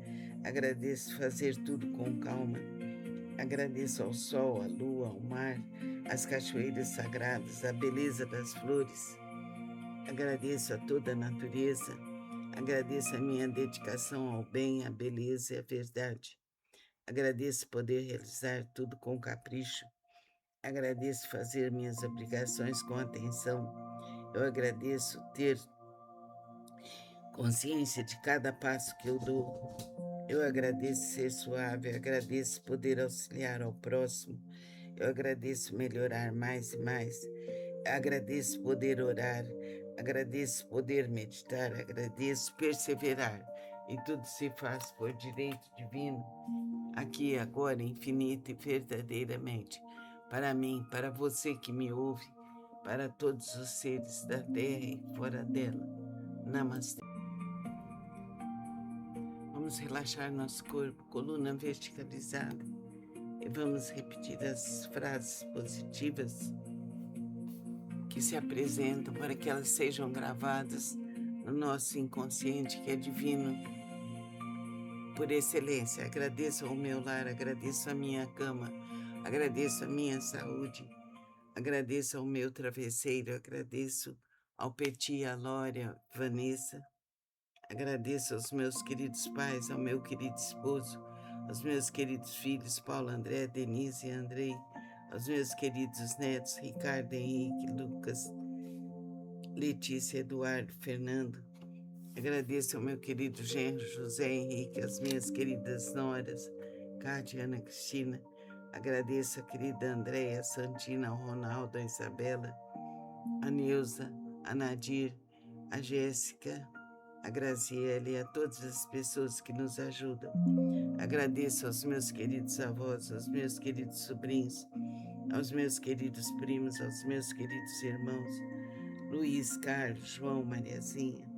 agradeço fazer tudo com calma, agradeço ao sol, à lua, ao mar, às cachoeiras sagradas, à beleza das flores, agradeço a toda a natureza. Agradeço a minha dedicação ao bem, à beleza e à verdade. Agradeço poder realizar tudo com capricho. Agradeço fazer minhas obrigações com atenção. Eu agradeço ter consciência de cada passo que eu dou. Eu agradeço ser suave, eu agradeço poder auxiliar ao próximo. Eu agradeço melhorar mais e mais. Agradeço poder orar. Agradeço poder meditar, agradeço perseverar, e tudo se faz por direito divino, aqui, agora, infinito e verdadeiramente, para mim, para você que me ouve, para todos os seres da terra e fora dela. Namastê. Vamos relaxar nosso corpo, coluna verticalizada, e vamos repetir as frases positivas que se apresentam para que elas sejam gravadas no nosso inconsciente, que é divino por excelência. Agradeço ao meu lar, agradeço a minha cama, agradeço a minha saúde, agradeço ao meu travesseiro, agradeço ao Peti, a Lória, Vanessa, agradeço aos meus queridos pais, ao meu querido esposo, aos meus queridos filhos, Paulo, André, Denise e Andrei, aos meus queridos netos, Ricardo, Henrique, Lucas, Letícia, Eduardo, Fernando. Agradeço ao meu querido genro, José Henrique, às minhas queridas noras, Cátia, Ana Cristina. Agradeço a querida Andréia, a Santina, ao Ronaldo, a Isabela, a Neuza, a Nadir, a Jéssica, a Graziele e a todas as pessoas que nos ajudam. Agradeço aos meus queridos avós, aos meus queridos sobrinhos, aos meus queridos primos, aos meus queridos irmãos, Luiz, Carlos, João, Mariazinha.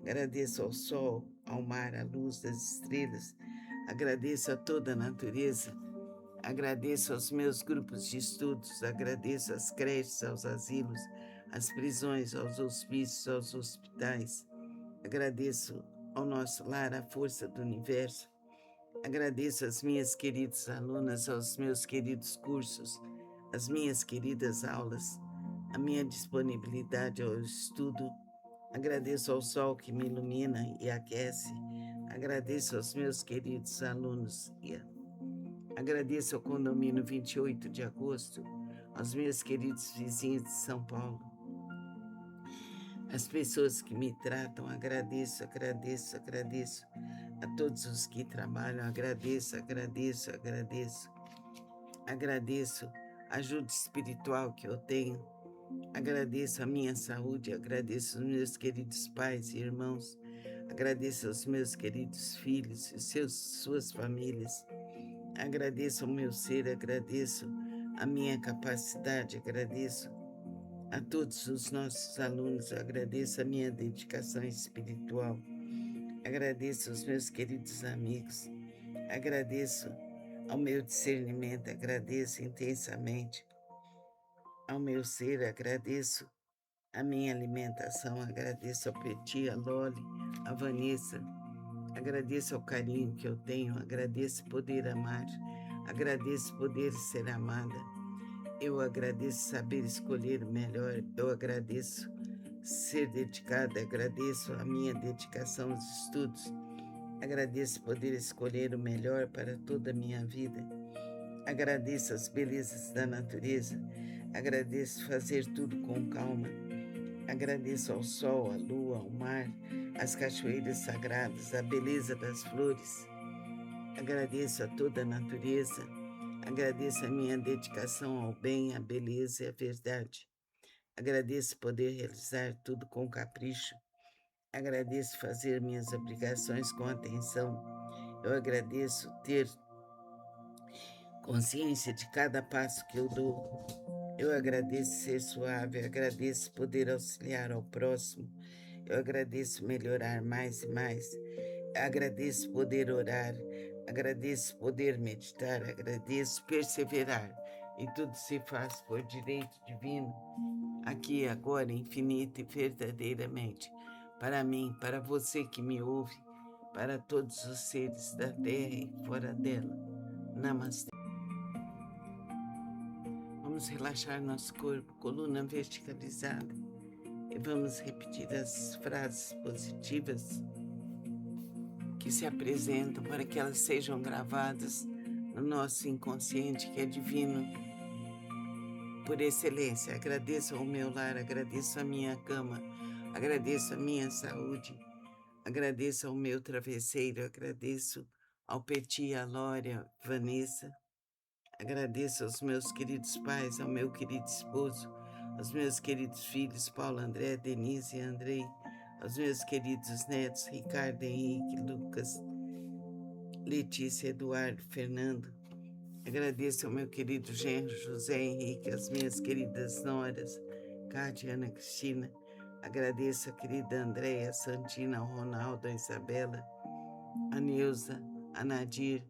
Agradeço ao sol, ao mar, à luz das estrelas. Agradeço a toda a natureza. Agradeço aos meus grupos de estudos. Agradeço às creches, aos asilos, às prisões, aos hospícios, aos hospitais. Agradeço ao nosso lar, à força do universo. Agradeço às minhas queridas alunas, aos meus queridos cursos, às minhas queridas aulas, a minha disponibilidade ao estudo. Agradeço ao sol que me ilumina e aquece. Agradeço aos meus queridos alunos. Agradeço ao condomínio 28 de agosto, aos meus queridos vizinhos de São Paulo. As pessoas que me tratam, agradeço. A todos os que trabalham, agradeço. Agradeço a ajuda espiritual que eu tenho. Agradeço a minha saúde, agradeço aos meus queridos pais e irmãos. Agradeço aos meus queridos filhos e suas famílias. Agradeço ao meu ser, agradeço a minha capacidade, agradeço a todos os nossos alunos, agradeço a minha dedicação espiritual, agradeço aos meus queridos amigos, agradeço ao meu discernimento, agradeço intensamente ao meu ser, agradeço a minha alimentação, agradeço ao Petit, a Loli, a Vanessa, agradeço ao carinho que eu tenho, agradeço poder amar, agradeço poder ser amada. Eu agradeço saber escolher o melhor, eu agradeço ser dedicada, agradeço a minha dedicação aos estudos, agradeço poder escolher o melhor para toda a minha vida, agradeço as belezas da natureza, agradeço fazer tudo com calma, agradeço ao sol, à lua, ao mar, às cachoeiras sagradas, à beleza das flores, agradeço a toda a natureza. Agradeço a minha dedicação ao bem, à beleza e à verdade. Agradeço poder realizar tudo com capricho. Agradeço fazer minhas obrigações com atenção. Eu agradeço ter consciência de cada passo que eu dou. Eu agradeço ser suave, eu agradeço poder auxiliar ao próximo. Eu agradeço melhorar mais e mais. Agradeço poder orar. Agradeço poder meditar, agradeço perseverar, e tudo se faz por direito divino, aqui, agora, infinita e verdadeiramente, para mim, para você que me ouve, para todos os seres da terra e fora dela. Namastê. Vamos relaxar nosso corpo, coluna verticalizada, e vamos repetir as frases positivas que se apresentam para que elas sejam gravadas no nosso inconsciente, que é divino por excelência. Agradeço ao meu lar, agradeço a minha cama, agradeço a minha saúde, agradeço ao meu travesseiro, agradeço ao Petit, a Lória, Vanessa, agradeço aos meus queridos pais, ao meu querido esposo, aos meus queridos filhos, Paulo, André, Denise e Andrei, aos meus queridos netos, Ricardo, Henrique, Lucas, Letícia, Eduardo, Fernando. Agradeço ao meu querido genro, José Henrique, às minhas queridas noras, Cátia, Ana Cristina. Agradeço a querida Andréia, a Santina, ao Ronaldo, a Isabela, a Neuza, a Nadir,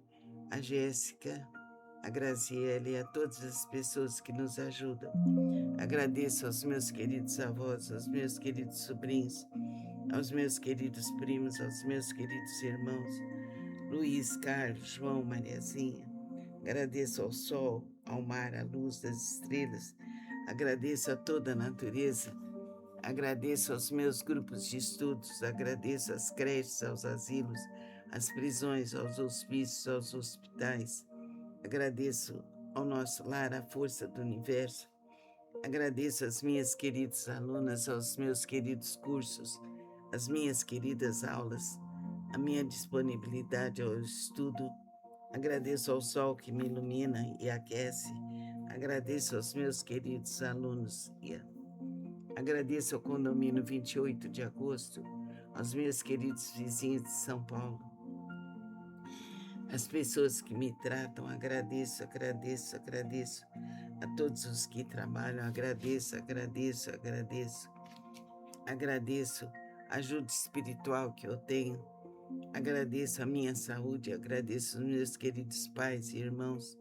a Jéssica, a Graziele e a todas as pessoas que nos ajudam. Agradeço aos meus queridos avós, aos meus queridos sobrinhos, aos meus queridos primos, aos meus queridos irmãos, Luiz, Carlos, João, Mariazinha. Agradeço ao sol, ao mar, à luz das estrelas. Agradeço a toda a natureza. Agradeço aos meus grupos de estudos. Agradeço às creches, aos asilos, às prisões, aos hospícios, aos hospitais. Agradeço ao nosso lar, à força do universo. Agradeço às minhas queridas alunas, aos meus queridos cursos, às minhas queridas aulas, a minha disponibilidade ao estudo. Agradeço ao sol que me ilumina e aquece. Agradeço aos meus queridos alunos. Agradeço ao condomínio 28 de agosto, aos meus queridos vizinhos de São Paulo, as pessoas que me tratam, agradeço, agradeço, agradeço. A todos os que trabalham, agradeço, agradeço, agradeço. Agradeço a ajuda espiritual que eu tenho. Agradeço a minha saúde, agradeço aos meus queridos pais e irmãos.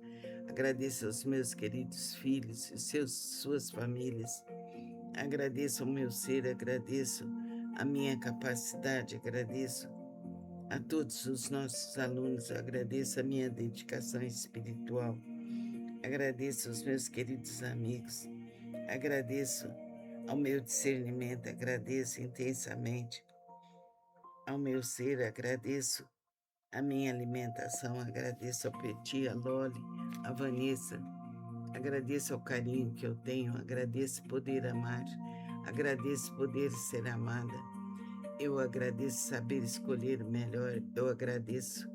Agradeço aos meus queridos filhos e suas famílias. Agradeço ao meu ser, agradeço a minha capacidade, agradeço a todos os nossos alunos, agradeço a minha dedicação espiritual, agradeço aos meus queridos amigos, agradeço ao meu discernimento, agradeço intensamente ao meu ser, agradeço a minha alimentação, agradeço ao Petit, a Loli, a Vanessa, agradeço ao carinho que eu tenho, agradeço poder amar, agradeço poder ser amada. Eu agradeço saber escolher o melhor, eu agradeço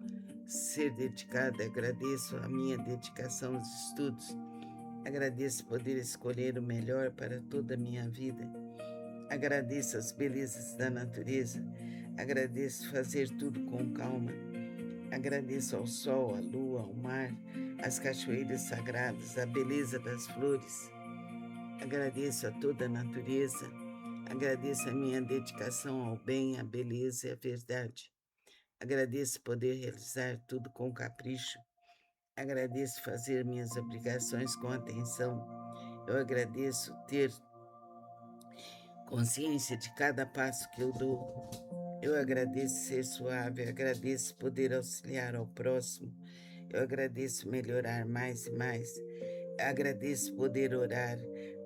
ser dedicada, agradeço a minha dedicação aos estudos, agradeço poder escolher o melhor para toda a minha vida, agradeço as belezas da natureza, agradeço fazer tudo com calma, agradeço ao sol, à lua, ao mar, às cachoeiras sagradas, à beleza das flores, agradeço a toda a natureza. Agradeço a minha dedicação ao bem, à beleza e à verdade. Agradeço poder realizar tudo com capricho. Agradeço fazer minhas obrigações com atenção. Eu agradeço ter consciência de cada passo que eu dou. Eu agradeço ser suave, eu agradeço poder auxiliar ao próximo. Eu agradeço melhorar mais e mais. Agradeço poder orar.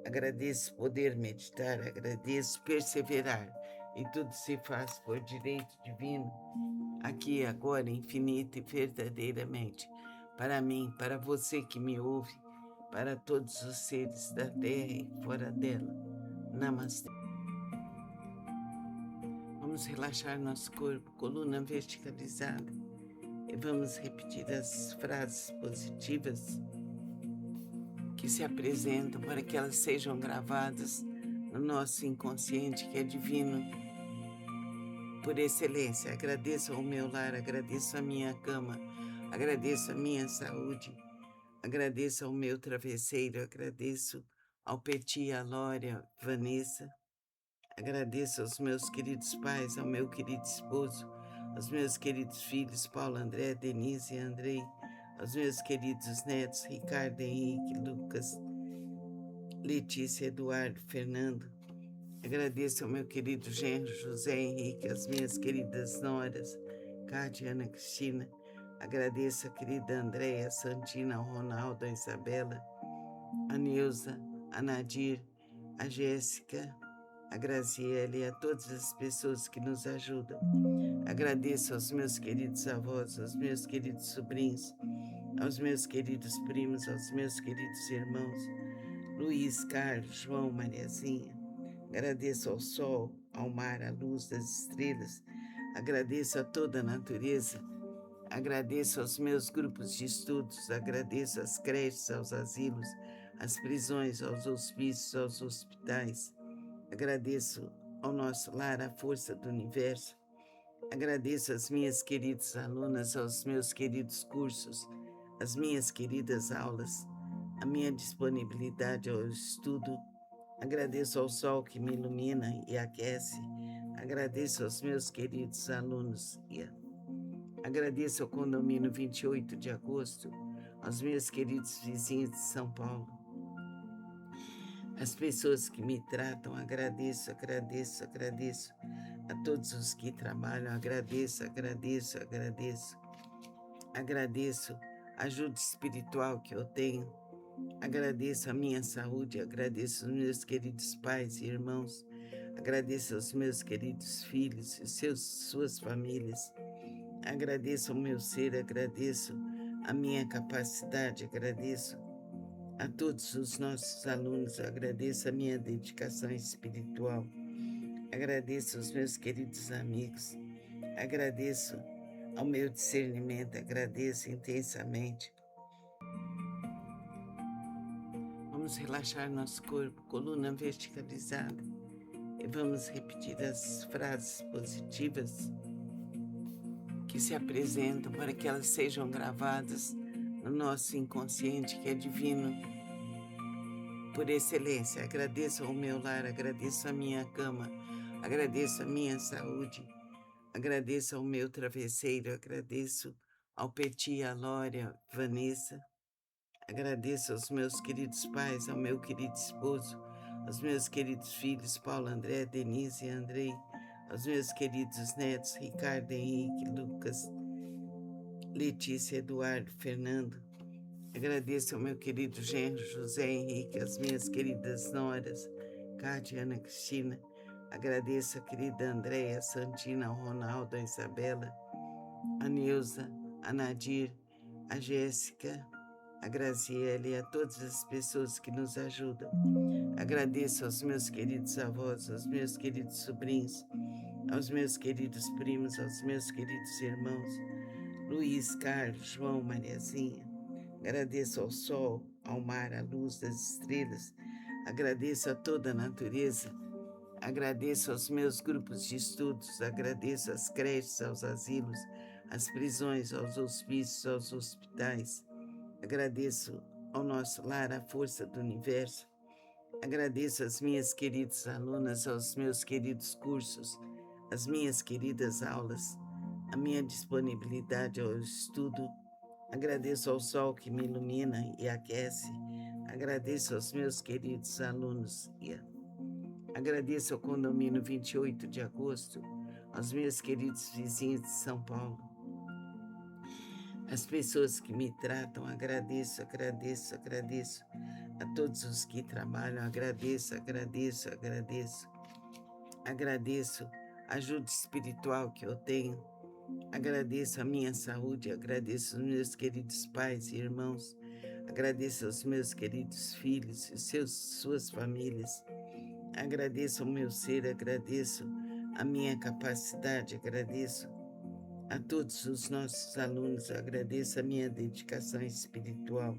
Agradeço poder meditar, agradeço perseverar, e tudo se faz por direito divino, aqui, agora, infinito e verdadeiramente, para mim, para você que me ouve, para todos os seres da terra e fora dela. Namastê. Vamos relaxar nosso corpo, coluna verticalizada, e vamos repetir as frases positivas que se apresentam para que elas sejam gravadas no nosso inconsciente, que é divino por excelência. Agradeço ao meu lar, agradeço a minha cama, agradeço a minha saúde, agradeço ao meu travesseiro, agradeço ao Petit, a Lória, Vanessa, agradeço aos meus queridos pais, ao meu querido esposo, aos meus queridos filhos, Paulo, André, Denise e Andrei, aos meus queridos netos, Ricardo, Henrique, Lucas, Letícia, Eduardo, Fernando. Agradeço ao meu querido genro, José Henrique, às minhas queridas noras, Cátia, Ana Cristina. Agradeço a querida Andréia, a Santina, ao Ronaldo, a Isabela, a Neuza, a Nadir, a Jéssica, a Graziele e a todas as pessoas que nos ajudam. Agradeço aos meus queridos avós, aos meus queridos sobrinhos, aos meus queridos primos, aos meus queridos irmãos, Luiz, Carlos, João, Mariazinha. Agradeço ao sol, ao mar, à luz das estrelas. Agradeço a toda a natureza. Agradeço aos meus grupos de estudos. Agradeço às creches, aos asilos, às prisões, aos hospícios, aos hospitais. Agradeço ao nosso lar, à força do universo. Agradeço às minhas queridas alunas, aos meus queridos cursos, às minhas queridas aulas, a minha disponibilidade ao estudo. Agradeço ao sol que me ilumina e aquece. Agradeço aos meus queridos alunos. Agradeço ao condomínio 28 de agosto, aos meus queridos vizinhos de São Paulo. As pessoas que me tratam, agradeço, agradeço, agradeço. A todos os que trabalham, agradeço, agradeço, agradeço. Agradeço a ajuda espiritual que eu tenho. Agradeço a minha saúde, agradeço aos meus queridos pais e irmãos. Agradeço aos meus queridos filhos e suas famílias. Agradeço ao meu ser, agradeço a minha capacidade, agradeço a todos os nossos alunos, agradeço a minha dedicação espiritual, agradeço aos meus queridos amigos, agradeço ao meu discernimento, agradeço intensamente. Vamos relaxar nosso corpo, coluna verticalizada, E vamos repetir as frases positivas que se apresentam para que elas sejam gravadas no nosso inconsciente, que é divino por excelência. Agradeço ao meu lar, agradeço a minha cama, agradeço a minha saúde, agradeço ao meu travesseiro, agradeço ao Peti, a Lória, Vanessa, agradeço aos meus queridos pais, ao meu querido esposo, aos meus queridos filhos, Paulo, André, Denise e Andrei, aos meus queridos netos, Ricardo, Henrique, Lucas, Letícia, Eduardo, Fernando. Agradeço ao meu querido genro, José Henrique, às minhas queridas noras, Cátia, Ana Cristina. Agradeço a querida Andréia, a Santina, ao Ronaldo, a Isabela, a Neuza, a Nadir, a Jéssica, a Graziele e a todas as pessoas que nos ajudam. Agradeço aos meus queridos avós, aos meus queridos sobrinhos, aos meus queridos primos, aos meus queridos irmãos, Luiz, Carlos, João, Mariazinha. Agradeço ao sol, ao mar, à luz das estrelas. Agradeço a toda a natureza. Agradeço aos meus grupos de estudos. Agradeço às creches, aos asilos, às prisões, aos hospícios, aos hospitais. Agradeço ao nosso lar, à força do universo. Agradeço às minhas queridas alunas, aos meus queridos cursos, às minhas queridas aulas, a minha disponibilidade ao estudo. Agradeço ao sol que me ilumina e aquece. Agradeço aos meus queridos alunos. Agradeço ao condomínio 28 de agosto, aos meus queridos vizinhos de São Paulo. As pessoas que me tratam, agradeço a todos os que trabalham, agradeço. Agradeço a ajuda espiritual que eu tenho, agradeço a minha saúde, agradeço aos meus queridos pais e irmãos, agradeço aos meus queridos filhos e suas famílias, agradeço ao meu ser, agradeço a minha capacidade, agradeço a todos os nossos alunos, agradeço a minha dedicação espiritual,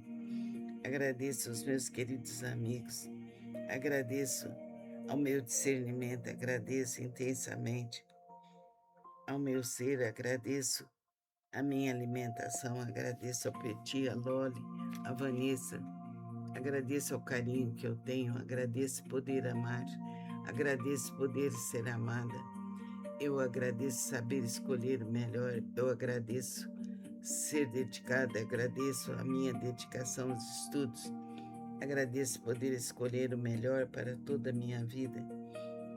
agradeço aos meus queridos amigos, agradeço ao meu discernimento, agradeço intensamente ao meu ser, agradeço a minha alimentação, agradeço ao Peti, a Loli, a Vanessa, agradeço ao carinho que eu tenho, agradeço poder amar, agradeço poder ser amada. Eu agradeço saber escolher o melhor, eu agradeço ser dedicada, agradeço a minha dedicação aos estudos, agradeço poder escolher o melhor para toda a minha vida,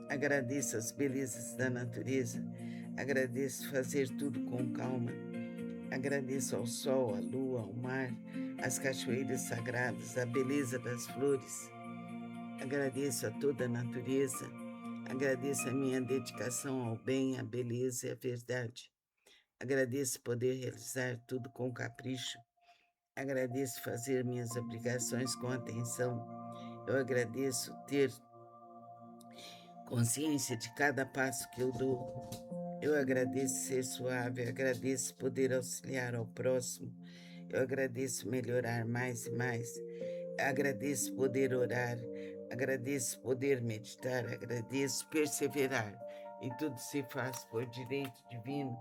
agradeço as belezas da natureza, agradeço fazer tudo com calma, agradeço ao sol, à lua, ao mar, às cachoeiras sagradas, à beleza das flores, agradeço a toda a natureza, agradeço a minha dedicação ao bem, à beleza e à verdade. Agradeço poder realizar tudo com capricho. Agradeço fazer minhas obrigações com atenção. Eu agradeço ter consciência de cada passo que eu dou. Eu agradeço ser suave, eu agradeço poder auxiliar ao próximo. Eu agradeço melhorar mais e mais. Agradeço poder orar, agradeço poder meditar, agradeço perseverar. E tudo se faz por direito divino,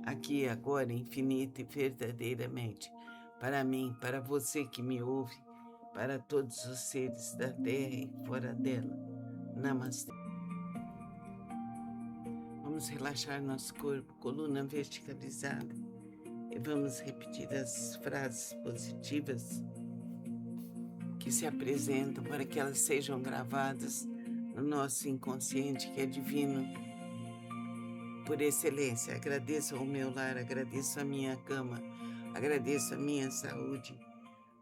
aqui, agora, infinito e verdadeiramente. Para mim, para você que me ouve, para todos os seres da terra e fora dela. Namastê. Vamos relaxar nosso corpo, coluna verticalizada. E vamos repetir as frases positivas que se apresentam para que elas sejam gravadas no nosso inconsciente, que é divino por excelência. Agradeço ao meu lar, agradeço a minha cama, agradeço a minha saúde,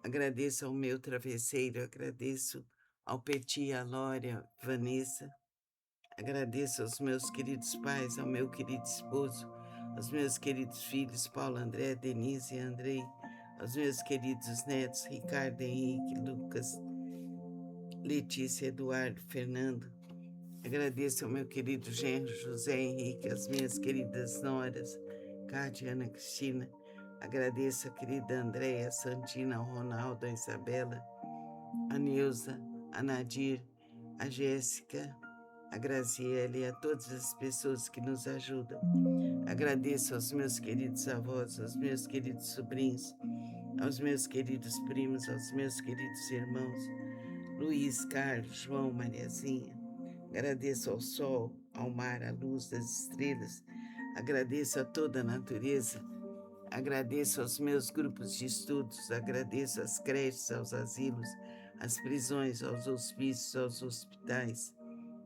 agradeço ao meu travesseiro, agradeço ao Peti, a Lória, Vanessa, agradeço aos meus queridos pais, ao meu querido esposo, aos meus queridos filhos, Paulo, André, Denise e Andrei, aos meus queridos netos, Ricardo, Henrique, Lucas, Letícia, Eduardo, Fernando. Agradeço ao meu querido genro, José Henrique, às minhas queridas noras, Cátia, Ana Cristina. Agradeço a querida Andréia, a Santina, ao Ronaldo, a Isabela, a Neuza, a Nadir, a Jéssica, a a Graziele e a todas as pessoas que nos ajudam. Agradeço aos meus queridos avós, aos meus queridos sobrinhos, aos meus queridos primos, aos meus queridos irmãos, Luiz, Carlos, João, Mariazinha. Agradeço ao sol, ao mar, à luz das estrelas. Agradeço a toda a natureza. Agradeço aos meus grupos de estudos. Agradeço às creches, aos asilos, às prisões, aos hospícios, aos hospitais.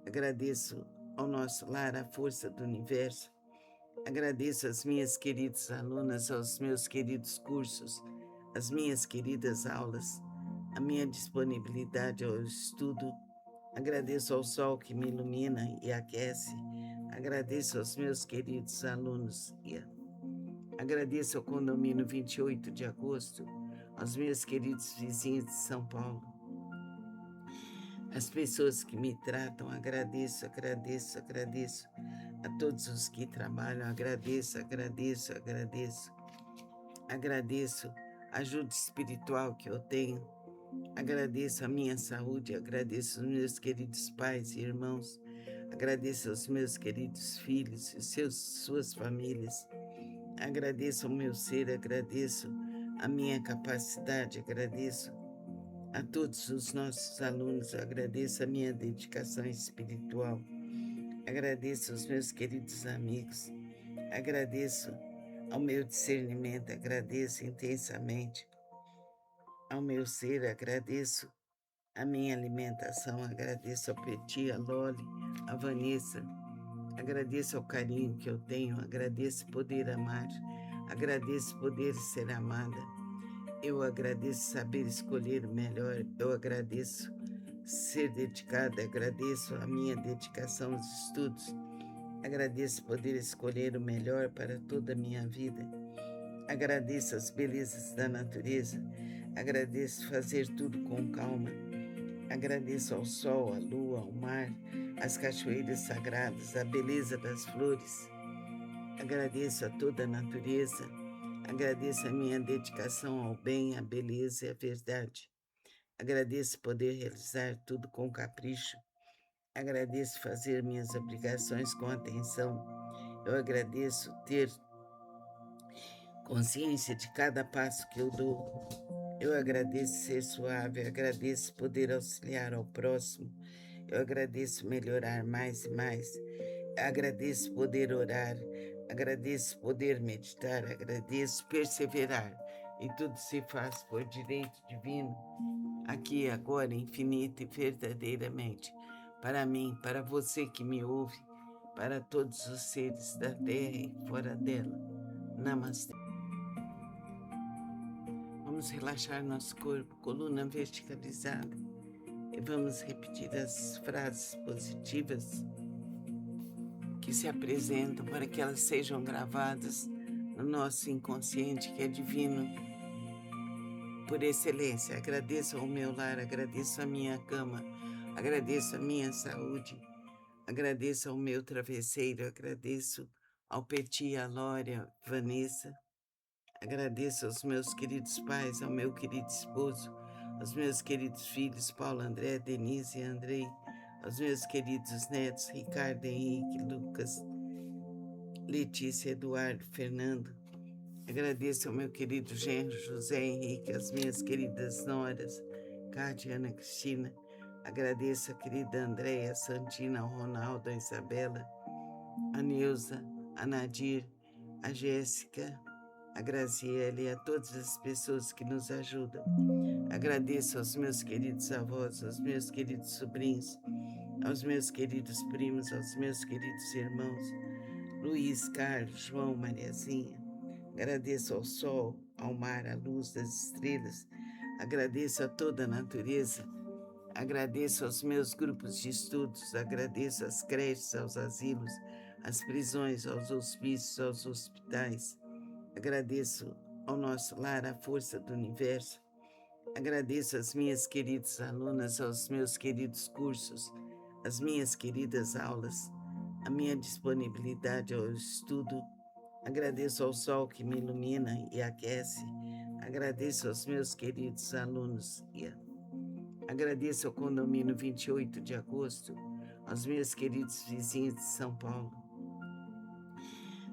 Agradeço ao nosso lar, à força do universo. Agradeço às minhas queridas alunas, aos meus queridos cursos, às minhas queridas aulas, a minha disponibilidade ao estudo. Agradeço ao sol que me ilumina e aquece. Agradeço aos meus queridos alunos. Agradeço ao condomínio 28 de agosto, aos meus queridos vizinhos de São Paulo. As pessoas que me tratam, agradeço. A todos os que trabalham, agradeço. Agradeço a ajuda espiritual que eu tenho. Agradeço a minha saúde, agradeço aos meus queridos pais e irmãos. Agradeço aos meus queridos filhos e suas famílias. Agradeço ao meu ser, agradeço a minha capacidade, agradeço a todos os nossos alunos, agradeço a minha dedicação espiritual, agradeço aos meus queridos amigos, agradeço ao meu discernimento, agradeço intensamente ao meu ser, agradeço a minha alimentação, agradeço ao Petit, a Loli, a Vanessa, agradeço ao carinho que eu tenho, agradeço poder amar, agradeço poder ser amada. Eu agradeço saber escolher o melhor, eu agradeço ser dedicada, agradeço a minha dedicação aos estudos, agradeço poder escolher o melhor para toda a minha vida, agradeço as belezas da natureza, agradeço fazer tudo com calma, agradeço ao sol, à lua, ao mar, às cachoeiras sagradas, à beleza das flores, agradeço a toda a natureza. Agradeço a minha dedicação ao bem, à beleza e à verdade. Agradeço poder realizar tudo com capricho. Agradeço fazer minhas obrigações com atenção. Eu agradeço ter consciência de cada passo que eu dou. Eu agradeço ser suave, eu agradeço poder auxiliar ao próximo. Eu agradeço melhorar mais e mais. Agradeço poder orar. Agradeço poder meditar, agradeço perseverar, e tudo se faz por direito divino, aqui, agora, infinita e verdadeiramente, para mim, para você que me ouve, para todos os seres da terra e fora dela. Namastê. Vamos relaxar nosso corpo, coluna verticalizada, e vamos repetir as frases positivas que se apresentam para que elas sejam gravadas no nosso inconsciente, que é divino por excelência. Agradeço ao meu lar, agradeço a minha cama, agradeço a minha saúde, agradeço ao meu travesseiro, agradeço ao Petit, a Lória, Vanessa, agradeço aos meus queridos pais, ao meu querido esposo, aos meus queridos filhos, Paulo, André, Denise e Andrei, aos meus queridos netos, Ricardo, Henrique, Lucas, Letícia, Eduardo, Fernando. Agradeço ao meu querido genro, José Henrique, às minhas queridas noras, Cátia, Ana Cristina. Agradeço a querida Andréia, a Santina, ao Ronaldo, a Isabela, a Neuza, a Nadir, a Jéssica, a Graziele e a todas as pessoas que nos ajudam. Agradeço aos meus queridos avós, aos meus queridos sobrinhos, aos meus queridos primos, aos meus queridos irmãos, Luiz, Carlos, João, Mariazinha. Agradeço ao sol, ao mar, à luz das estrelas. Agradeço a toda a natureza. Agradeço aos meus grupos de estudos. Agradeço às creches, aos asilos, às prisões, aos hospícios, aos hospitais. Agradeço ao nosso lar, à força do universo. Agradeço às minhas queridas alunas, aos meus queridos cursos, às minhas queridas aulas, a minha disponibilidade ao estudo. Agradeço ao sol que me ilumina e aquece. Agradeço aos meus queridos alunos. Agradeço ao condomínio 28 de agosto, aos meus queridos vizinhos de São Paulo,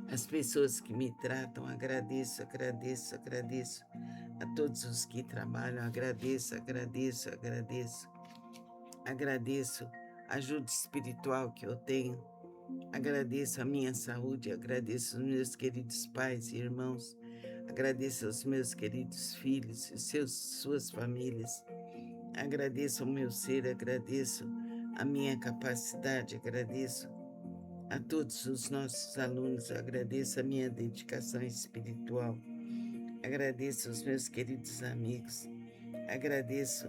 as pessoas que me tratam, agradeço, agradeço, agradeço. A todos os que trabalham, agradeço, agradeço, agradeço. Agradeço a ajuda espiritual que eu tenho. Agradeço a minha saúde, agradeço aos meus queridos pais e irmãos. Agradeço aos meus queridos filhos e suas famílias. Agradeço ao meu ser, agradeço a minha capacidade, agradeço a todos os nossos alunos, agradeço a minha dedicação espiritual. Agradeço aos meus queridos amigos, agradeço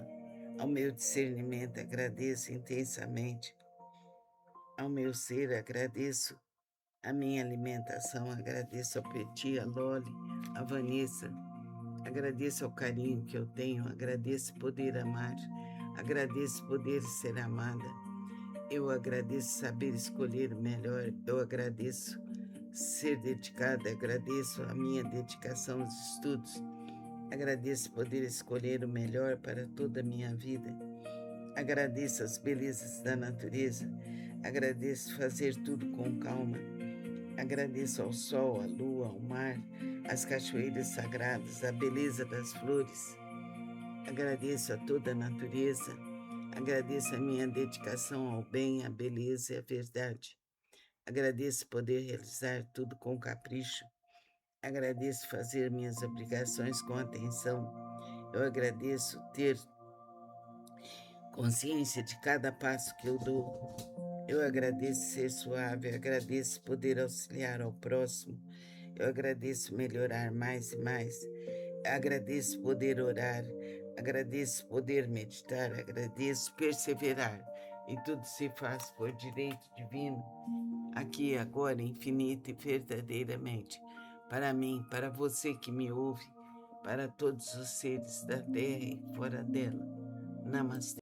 ao meu discernimento, agradeço intensamente ao meu ser, agradeço a minha alimentação, agradeço ao Petit, a Loli, a Vanessa, agradeço ao carinho que eu tenho, agradeço poder amar, agradeço poder ser amada, eu agradeço saber escolher o melhor, eu agradeço ser dedicada, agradeço a minha dedicação aos estudos, agradeço poder escolher o melhor para toda a minha vida, agradeço as belezas da natureza, agradeço fazer tudo com calma, agradeço ao sol, à lua, ao mar, às cachoeiras sagradas, à beleza das flores, agradeço a toda a natureza, agradeço a minha dedicação ao bem, à beleza e à verdade. Agradeço poder realizar tudo com capricho. Agradeço fazer minhas obrigações com atenção. Eu agradeço ter consciência de cada passo que eu dou. Eu agradeço ser suave, eu agradeço poder auxiliar ao próximo. Eu agradeço melhorar mais e mais. Agradeço poder orar. Agradeço poder meditar. Agradeço perseverar. E tudo se faz por direito divino, aqui, agora, infinita e verdadeiramente, para mim, para você que me ouve, para todos os seres da terra e fora dela. Namastê.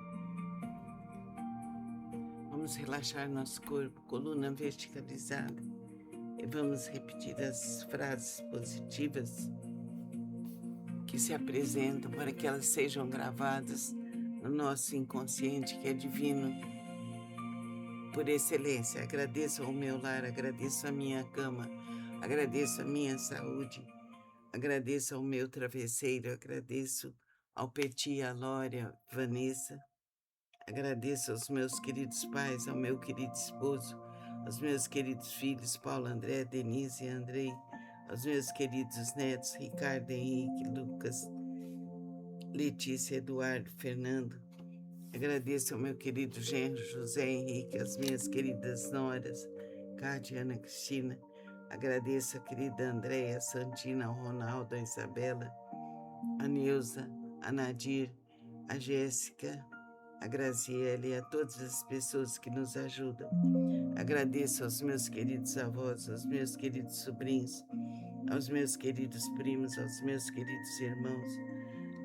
Vamos relaxar nosso corpo, coluna verticalizada, e vamos repetir as frases positivas que se apresentam para que elas sejam gravadas no nosso inconsciente, que é divino por excelência. Agradeço ao meu lar, agradeço a minha cama, agradeço a minha saúde, agradeço ao meu travesseiro, agradeço ao Petit, a Lória, Vanessa, agradeço aos meus queridos pais, ao meu querido esposo, aos meus queridos filhos, Paulo, André, Denise e Andrei, aos meus queridos netos, Ricardo, Henrique, Lucas, Letícia, Eduardo, Fernando. Agradeço ao meu querido genro José Henrique, às minhas queridas noras, Cátia, Ana Cristina. Agradeço a querida Andréia, a Santina, ao Ronaldo, a Isabela, a Neuza, a Nadir, a Jéssica, a Graziele e a todas as pessoas que nos ajudam. Agradeço aos meus queridos avós, aos meus queridos sobrinhos, aos meus queridos primos, aos meus queridos irmãos,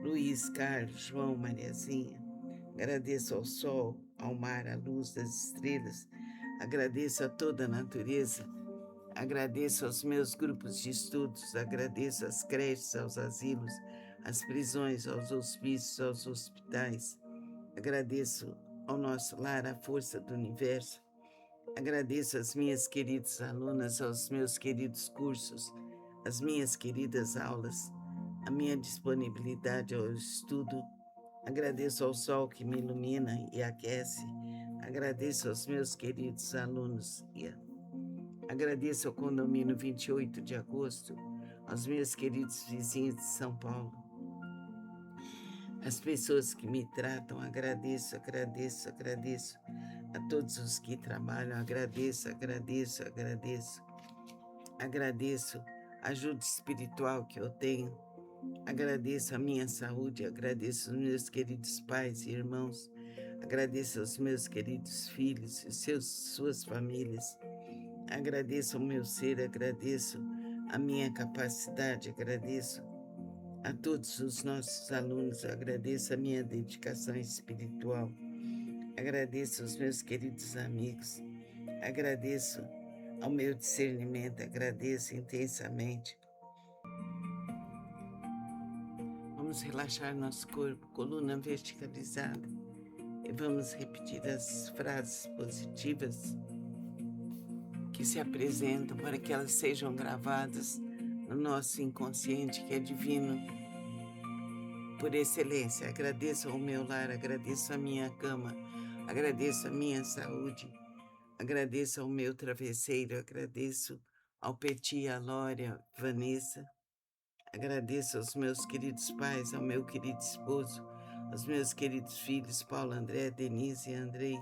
Luiz, Carlos, João, Mariazinha. Agradeço ao sol, ao mar, à luz das estrelas. Agradeço a toda a natureza. Agradeço aos meus grupos de estudos. Agradeço às creches, aos asilos, às prisões, aos hospícios, aos hospitais. Agradeço ao nosso lar, à força do universo. Agradeço às minhas queridas alunas, aos meus queridos cursos, às minhas queridas aulas, a minha disponibilidade ao estudo. Agradeço ao sol que me ilumina e aquece. Agradeço aos meus queridos alunos. Agradeço ao condomínio 28 de agosto, aos meus queridos vizinhos de São Paulo. As pessoas que me tratam, agradeço, agradeço, agradeço. A todos os que trabalham, agradeço, agradeço, agradeço. Agradeço a ajuda espiritual que eu tenho. Agradeço a minha saúde, agradeço aos meus queridos pais e irmãos, agradeço aos meus queridos filhos e suas famílias, agradeço ao meu ser, agradeço a minha capacidade, agradeço a todos os nossos alunos, agradeço a minha dedicação espiritual, agradeço aos meus queridos amigos, agradeço ao meu discernimento, agradeço intensamente. Vamos relaxar nosso corpo, coluna verticalizada, e E vamos repetir as frases positivas que se apresentam para que elas sejam gravadas no nosso inconsciente, que é divino por excelência. Agradeço ao meu lar, agradeço a minha cama, agradeço a minha saúde, agradeço ao meu travesseiro, agradeço ao Peti, a Lória, Vanessa, agradeço aos meus queridos pais, ao meu querido esposo, aos meus queridos filhos, Paulo, André, Denise e Andrei,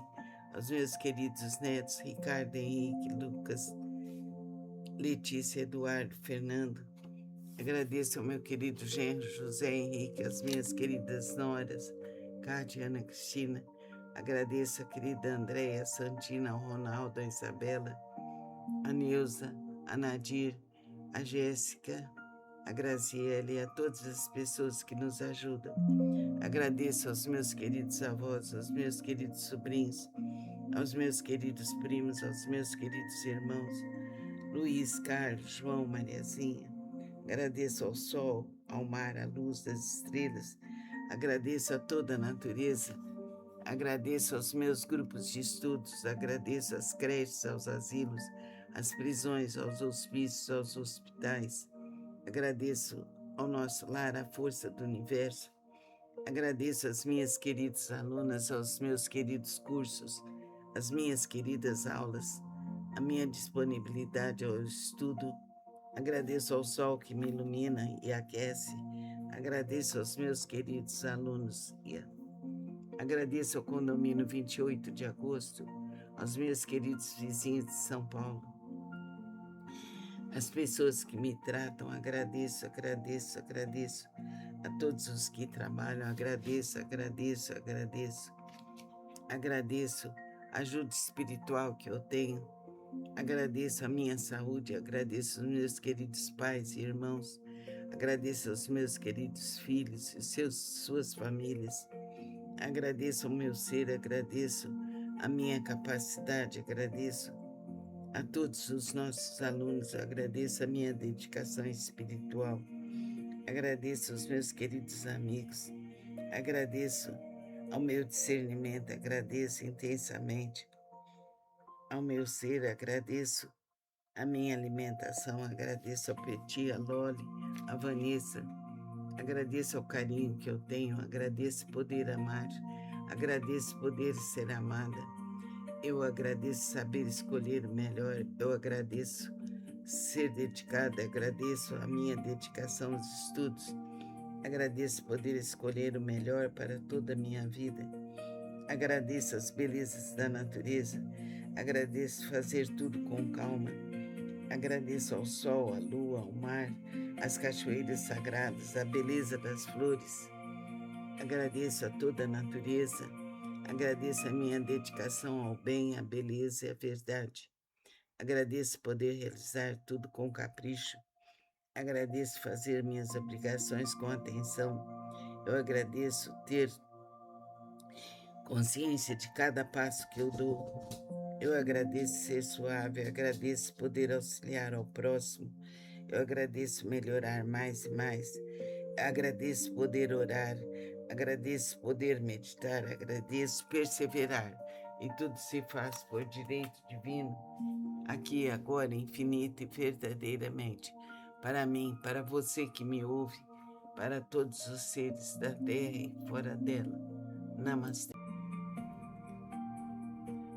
aos meus queridos netos, Ricardo, Henrique, Lucas, Letícia, Eduardo, Fernando. Agradeço ao meu querido genro, José Henrique, às minhas queridas noras, Cátia, Ana Cristina. Agradeço a querida Andréia, a Santina, ao Ronaldo, a Isabela, a Neuza, a Nadir, a Jéssica, a Graziele e a todas as pessoas que nos ajudam. Agradeço aos meus queridos avós, aos meus queridos sobrinhos, aos meus queridos primos, aos meus queridos irmãos, Luiz, Carlos, João, Mariazinha. Agradeço ao sol, ao mar, à luz das estrelas. Agradeço a toda a natureza. Agradeço aos meus grupos de estudos. Agradeço às creches, aos asilos, às prisões, aos hospícios, aos hospitais. Agradeço ao nosso lar, à força do universo. Agradeço às minhas queridas alunas, aos meus queridos cursos, às minhas queridas aulas, a minha disponibilidade ao estudo. Agradeço ao sol que me ilumina e aquece. Agradeço aos meus queridos alunos. Agradeço ao condomínio 28 de agosto, aos meus queridos vizinhos de São Paulo. As pessoas que me tratam, agradeço, agradeço, agradeço. A todos os que trabalham, agradeço, agradeço, agradeço. Agradeço a ajuda espiritual que eu tenho. Agradeço a minha saúde, agradeço aos meus queridos pais e irmãos. Agradeço aos meus queridos filhos e suas famílias. Agradeço ao meu ser, agradeço a minha capacidade, agradeço a todos os nossos alunos, agradeço a minha dedicação espiritual, agradeço aos meus queridos amigos, agradeço ao meu discernimento, agradeço intensamente ao meu ser, agradeço a minha alimentação, agradeço ao Peti, a Loli, a Vanessa, agradeço ao carinho que eu tenho, agradeço poder amar, agradeço poder ser amada. Eu agradeço saber escolher o melhor, eu agradeço ser dedicada, agradeço a minha dedicação aos estudos, agradeço poder escolher o melhor para toda a minha vida, agradeço as belezas da natureza, agradeço fazer tudo com calma, agradeço ao sol, à lua, ao mar, às cachoeiras sagradas, à beleza das flores, agradeço a toda a natureza. Agradeço a minha dedicação ao bem, à beleza e à verdade. Agradeço poder realizar tudo com capricho. Agradeço fazer minhas obrigações com atenção. Eu agradeço ter consciência de cada passo que eu dou. Eu agradeço ser suave, eu agradeço poder auxiliar ao próximo. Eu agradeço melhorar mais e mais. Agradeço poder orar. Agradeço poder meditar, agradeço perseverar, e tudo se faz por direito divino, aqui, agora, infinito e verdadeiramente, para mim, para você que me ouve, para todos os seres da terra e fora dela. Namastê.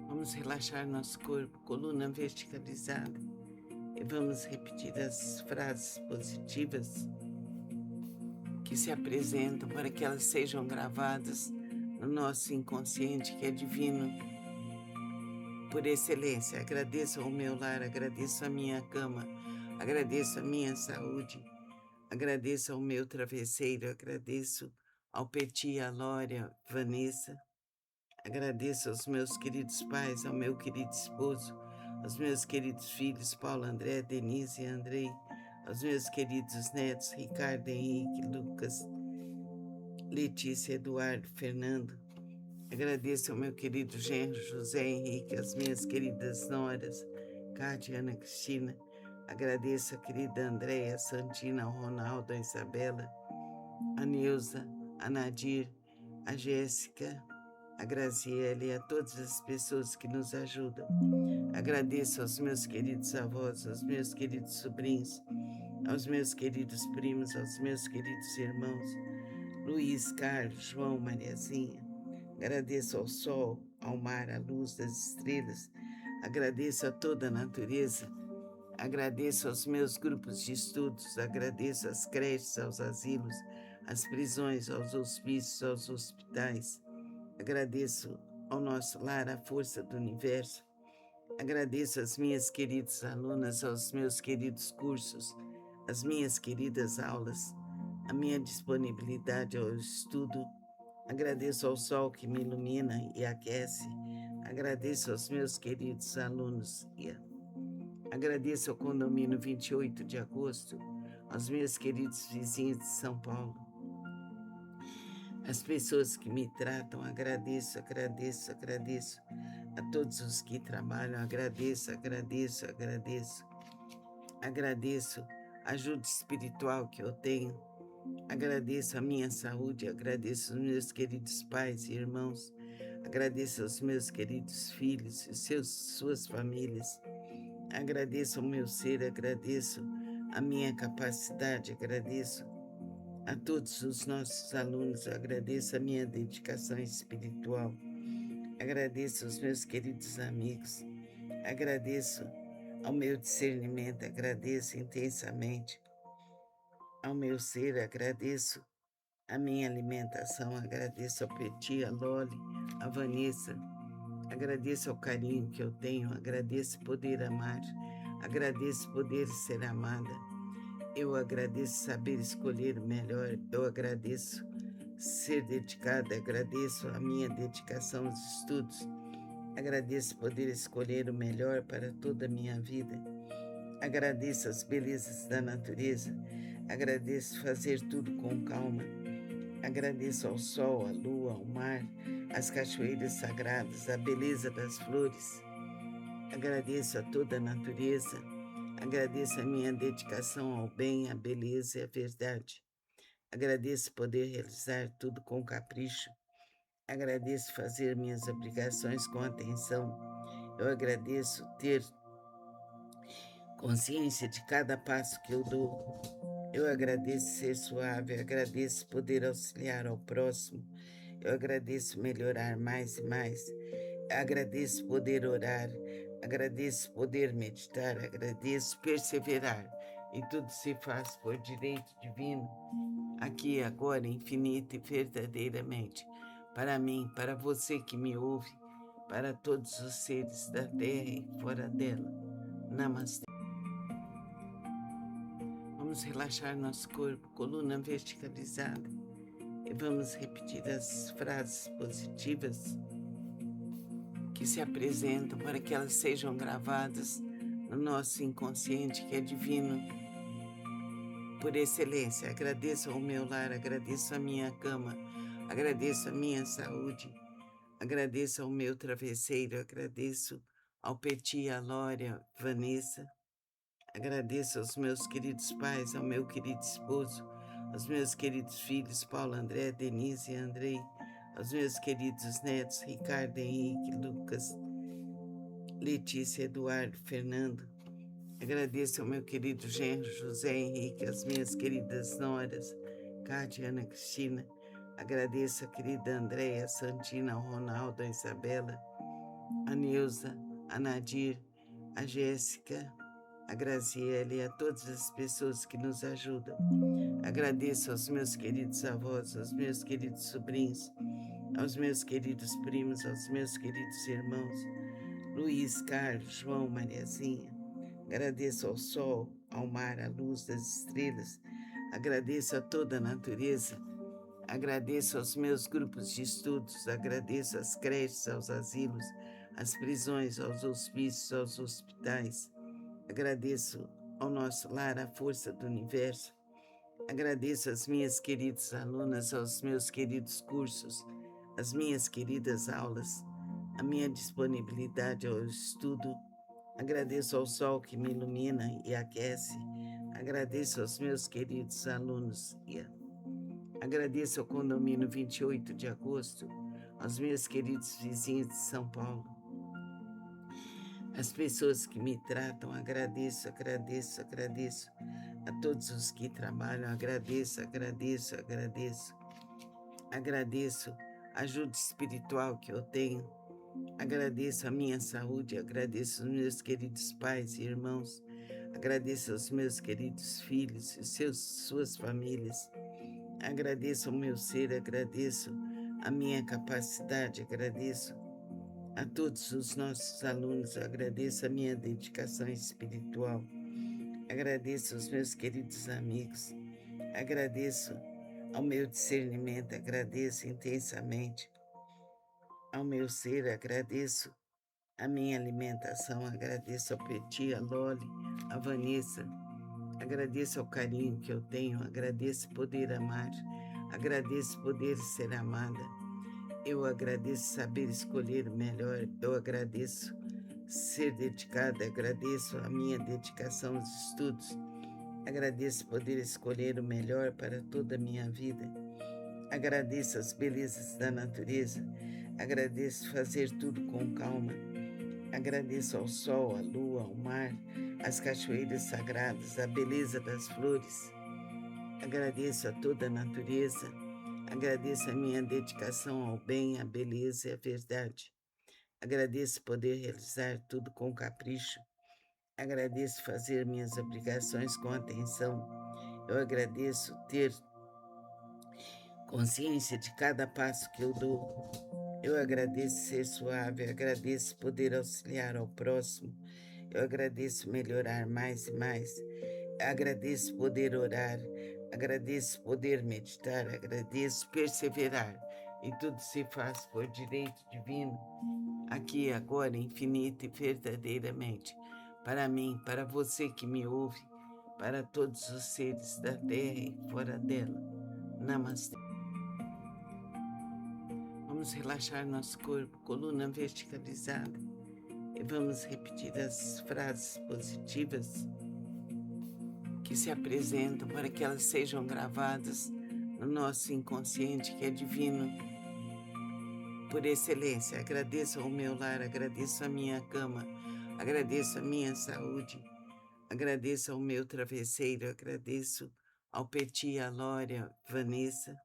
Vamos relaxar nosso corpo, coluna verticalizada, e vamos repetir as frases positivas que se apresentam para que elas sejam gravadas no nosso inconsciente, que é divino por excelência. Agradeço ao meu lar, agradeço a minha cama, agradeço a minha saúde, agradeço ao meu travesseiro, agradeço ao Peti, a Lória, Vanessa, agradeço aos meus queridos pais, ao meu querido esposo, aos meus queridos filhos, Paulo, André, Denise e Andrei, aos meus queridos netos, Ricardo, Henrique, Lucas, Letícia, Eduardo, Fernando. Agradeço ao meu querido genro, José Henrique, às minhas queridas noras, Cátia, Ana Cristina. Agradeço a querida Andréia, a Santina, ao Ronaldo, a Isabela, a Neuza, a Nadir, a Jéssica, a Graziele e a todas as pessoas que nos ajudam. Agradeço aos meus queridos avós, aos meus queridos sobrinhos, aos meus queridos primos, aos meus queridos irmãos, Luiz, Carlos, João, Mariazinha. Agradeço ao sol, ao mar, à luz das estrelas. Agradeço a toda a natureza. Agradeço aos meus grupos de estudos. Agradeço às creches, aos asilos, às prisões, aos hospícios, aos hospitais. Agradeço ao nosso lar, à força do universo. Agradeço às minhas queridas alunas, aos meus queridos cursos, às minhas queridas aulas, a minha disponibilidade ao estudo. Agradeço ao sol que me ilumina e aquece. Agradeço aos meus queridos alunos. Agradeço ao condomínio 28 de agosto, aos meus queridos vizinhos de São Paulo. As pessoas que me tratam, agradeço. A todos os que trabalham, agradeço. Agradeço a ajuda espiritual que eu tenho. Agradeço a minha saúde, agradeço aos meus queridos pais e irmãos. Agradeço aos meus queridos filhos e suas famílias. Agradeço ao meu ser, agradeço a minha capacidade, agradeço a todos os nossos alunos, agradeço a minha dedicação espiritual, agradeço aos meus queridos amigos, agradeço ao meu discernimento, agradeço intensamente ao meu ser, agradeço a minha alimentação, agradeço ao Petit, a Loli, a Vanessa, agradeço ao carinho que eu tenho, agradeço poder amar, agradeço poder ser amada. Eu agradeço saber escolher o melhor, eu agradeço ser dedicada, agradeço a minha dedicação aos estudos, agradeço poder escolher o melhor para toda a minha vida, agradeço as belezas da natureza, agradeço fazer tudo com calma, agradeço ao sol, à lua, ao mar, às cachoeiras sagradas, à beleza das flores, agradeço a toda a natureza. Agradeço a minha dedicação ao bem, à beleza e à verdade. Agradeço poder realizar tudo com capricho. Agradeço fazer minhas obrigações com atenção. Eu agradeço ter consciência de cada passo que eu dou. Eu agradeço ser suave, eu agradeço poder auxiliar ao próximo. Eu agradeço melhorar mais e mais. Agradeço poder orar. Agradeço poder meditar, agradeço perseverar, e tudo se faz por direito divino, aqui, agora, infinita e verdadeiramente, para mim, para você que me ouve, para todos os seres da terra e fora dela. Namastê. Vamos relaxar nosso corpo, coluna verticalizada, e vamos repetir as frases positivas que se apresentam para que elas sejam gravadas no nosso inconsciente, que é divino por excelência. Agradeço ao meu lar, agradeço a minha cama, agradeço a minha saúde, agradeço ao meu travesseiro, agradeço ao Petit, a Lória, Vanessa, agradeço aos meus queridos pais, ao meu querido esposo, aos meus queridos filhos, Paulo, André, Denise e Andrei, aos meus queridos netos, Ricardo, Henrique, Lucas, Letícia, Eduardo, Fernando. Agradeço ao meu querido genro, José Henrique, às minhas queridas noras, Cátia, Ana Cristina. Agradeço a querida Andréia, a Santina, ao Ronaldo, a Isabela, a Neuza, a Nadir, a Jéssica, a Graziele e a todas as pessoas que nos ajudam. Agradeço aos meus queridos avós, aos meus queridos sobrinhos, aos meus queridos primos, aos meus queridos irmãos, Luiz, Carlos, João, Mariazinha. Agradeço ao sol, ao mar, à luz das estrelas. Agradeço a toda a natureza. Agradeço aos meus grupos de estudos. Agradeço às creches, aos asilos, às prisões, aos hospícios, aos hospitais. Agradeço ao nosso lar, à força do universo. Agradeço às minhas queridas alunas, aos meus queridos cursos, às minhas queridas aulas, a minha disponibilidade ao estudo. Agradeço ao sol que me ilumina e aquece. Agradeço aos meus queridos alunos. Agradeço ao condomínio 28 de agosto, aos meus queridos vizinhos de São Paulo, as pessoas que me tratam, agradeço, agradeço, agradeço. A todos os que trabalham, agradeço, agradeço, agradeço. Agradeço a ajuda espiritual que eu tenho. Agradeço a minha saúde, agradeço aos meus queridos pais e irmãos. Agradeço aos meus queridos filhos e suas famílias. Agradeço ao meu ser, agradeço a minha capacidade, agradeço a todos os nossos alunos, agradeço a minha dedicação espiritual, agradeço aos meus queridos amigos, agradeço ao meu discernimento, agradeço intensamente ao meu ser, agradeço a minha alimentação, agradeço ao Petit, a Loli, a Vanessa, agradeço ao carinho que eu tenho, agradeço poder amar, agradeço poder ser amada. Eu agradeço saber escolher o melhor, eu agradeço ser dedicada, agradeço a minha dedicação aos estudos, agradeço poder escolher o melhor para toda a minha vida, agradeço as belezas da natureza, agradeço fazer tudo com calma, agradeço ao sol, à lua, ao mar, às cachoeiras sagradas, à beleza das flores, agradeço a toda a natureza. Agradeço a minha dedicação ao bem, à beleza e à verdade. Agradeço poder realizar tudo com capricho. Agradeço fazer minhas obrigações com atenção. Eu agradeço ter consciência de cada passo que eu dou. Eu agradeço ser suave, eu agradeço poder auxiliar ao próximo. Eu agradeço melhorar mais e mais. Agradeço poder orar. Agradeço poder meditar, agradeço perseverar, e tudo se faz por direito divino, aqui, agora, infinito e verdadeiramente, para mim, para você que me ouve, para todos os seres da terra e fora dela. Namastê. Vamos relaxar nosso corpo, coluna verticalizada, e vamos repetir as frases positivas que se apresentam para que elas sejam gravadas no nosso inconsciente, que é divino por excelência. Agradeço ao meu lar, agradeço a minha cama, agradeço a minha saúde, agradeço ao meu travesseiro, agradeço ao Petit, a Lória, Vanessa,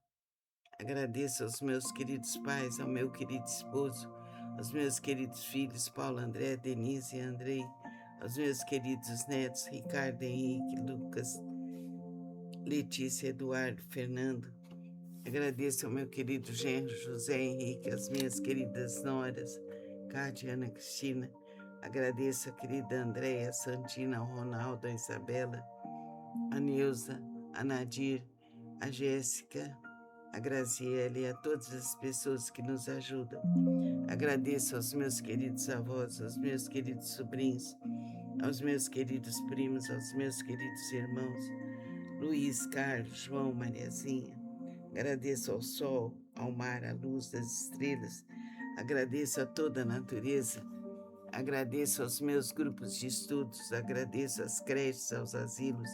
agradeço aos meus queridos pais, ao meu querido esposo, aos meus queridos filhos, Paulo, André, Denise e Andrei, aos meus queridos netos, Ricardo, Henrique, Lucas, Letícia, Eduardo, Fernando. Agradeço ao meu querido genro, José Henrique, às minhas queridas noras, Cátia, Ana Cristina. Agradeço a querida Andréia, a Santina, ao Ronaldo, a Isabela, a Neuza, a Nadir, a Jéssica, a Graziele e a todas as pessoas que nos ajudam. Agradeço aos meus queridos avós, aos meus queridos sobrinhos, aos meus queridos primos, aos meus queridos irmãos, Luiz, Carlos, João, Mariazinha. Agradeço ao sol, ao mar, à luz das estrelas. Agradeço a toda a natureza. Agradeço aos meus grupos de estudos. Agradeço às creches, aos asilos,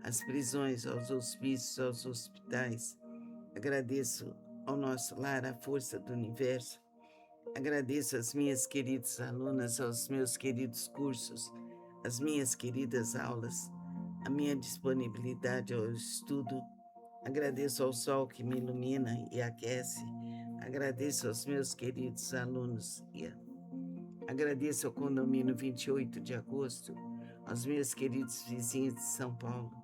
às prisões, aos hospícios, aos hospitais. Agradeço ao nosso lar, à força do universo. Agradeço às minhas queridas alunas, aos meus queridos cursos, às minhas queridas aulas, a minha disponibilidade ao estudo. Agradeço ao sol que me ilumina e aquece. Agradeço aos meus queridos alunos. Agradeço ao condomínio 28 de agosto, aos meus queridos vizinhos de São Paulo.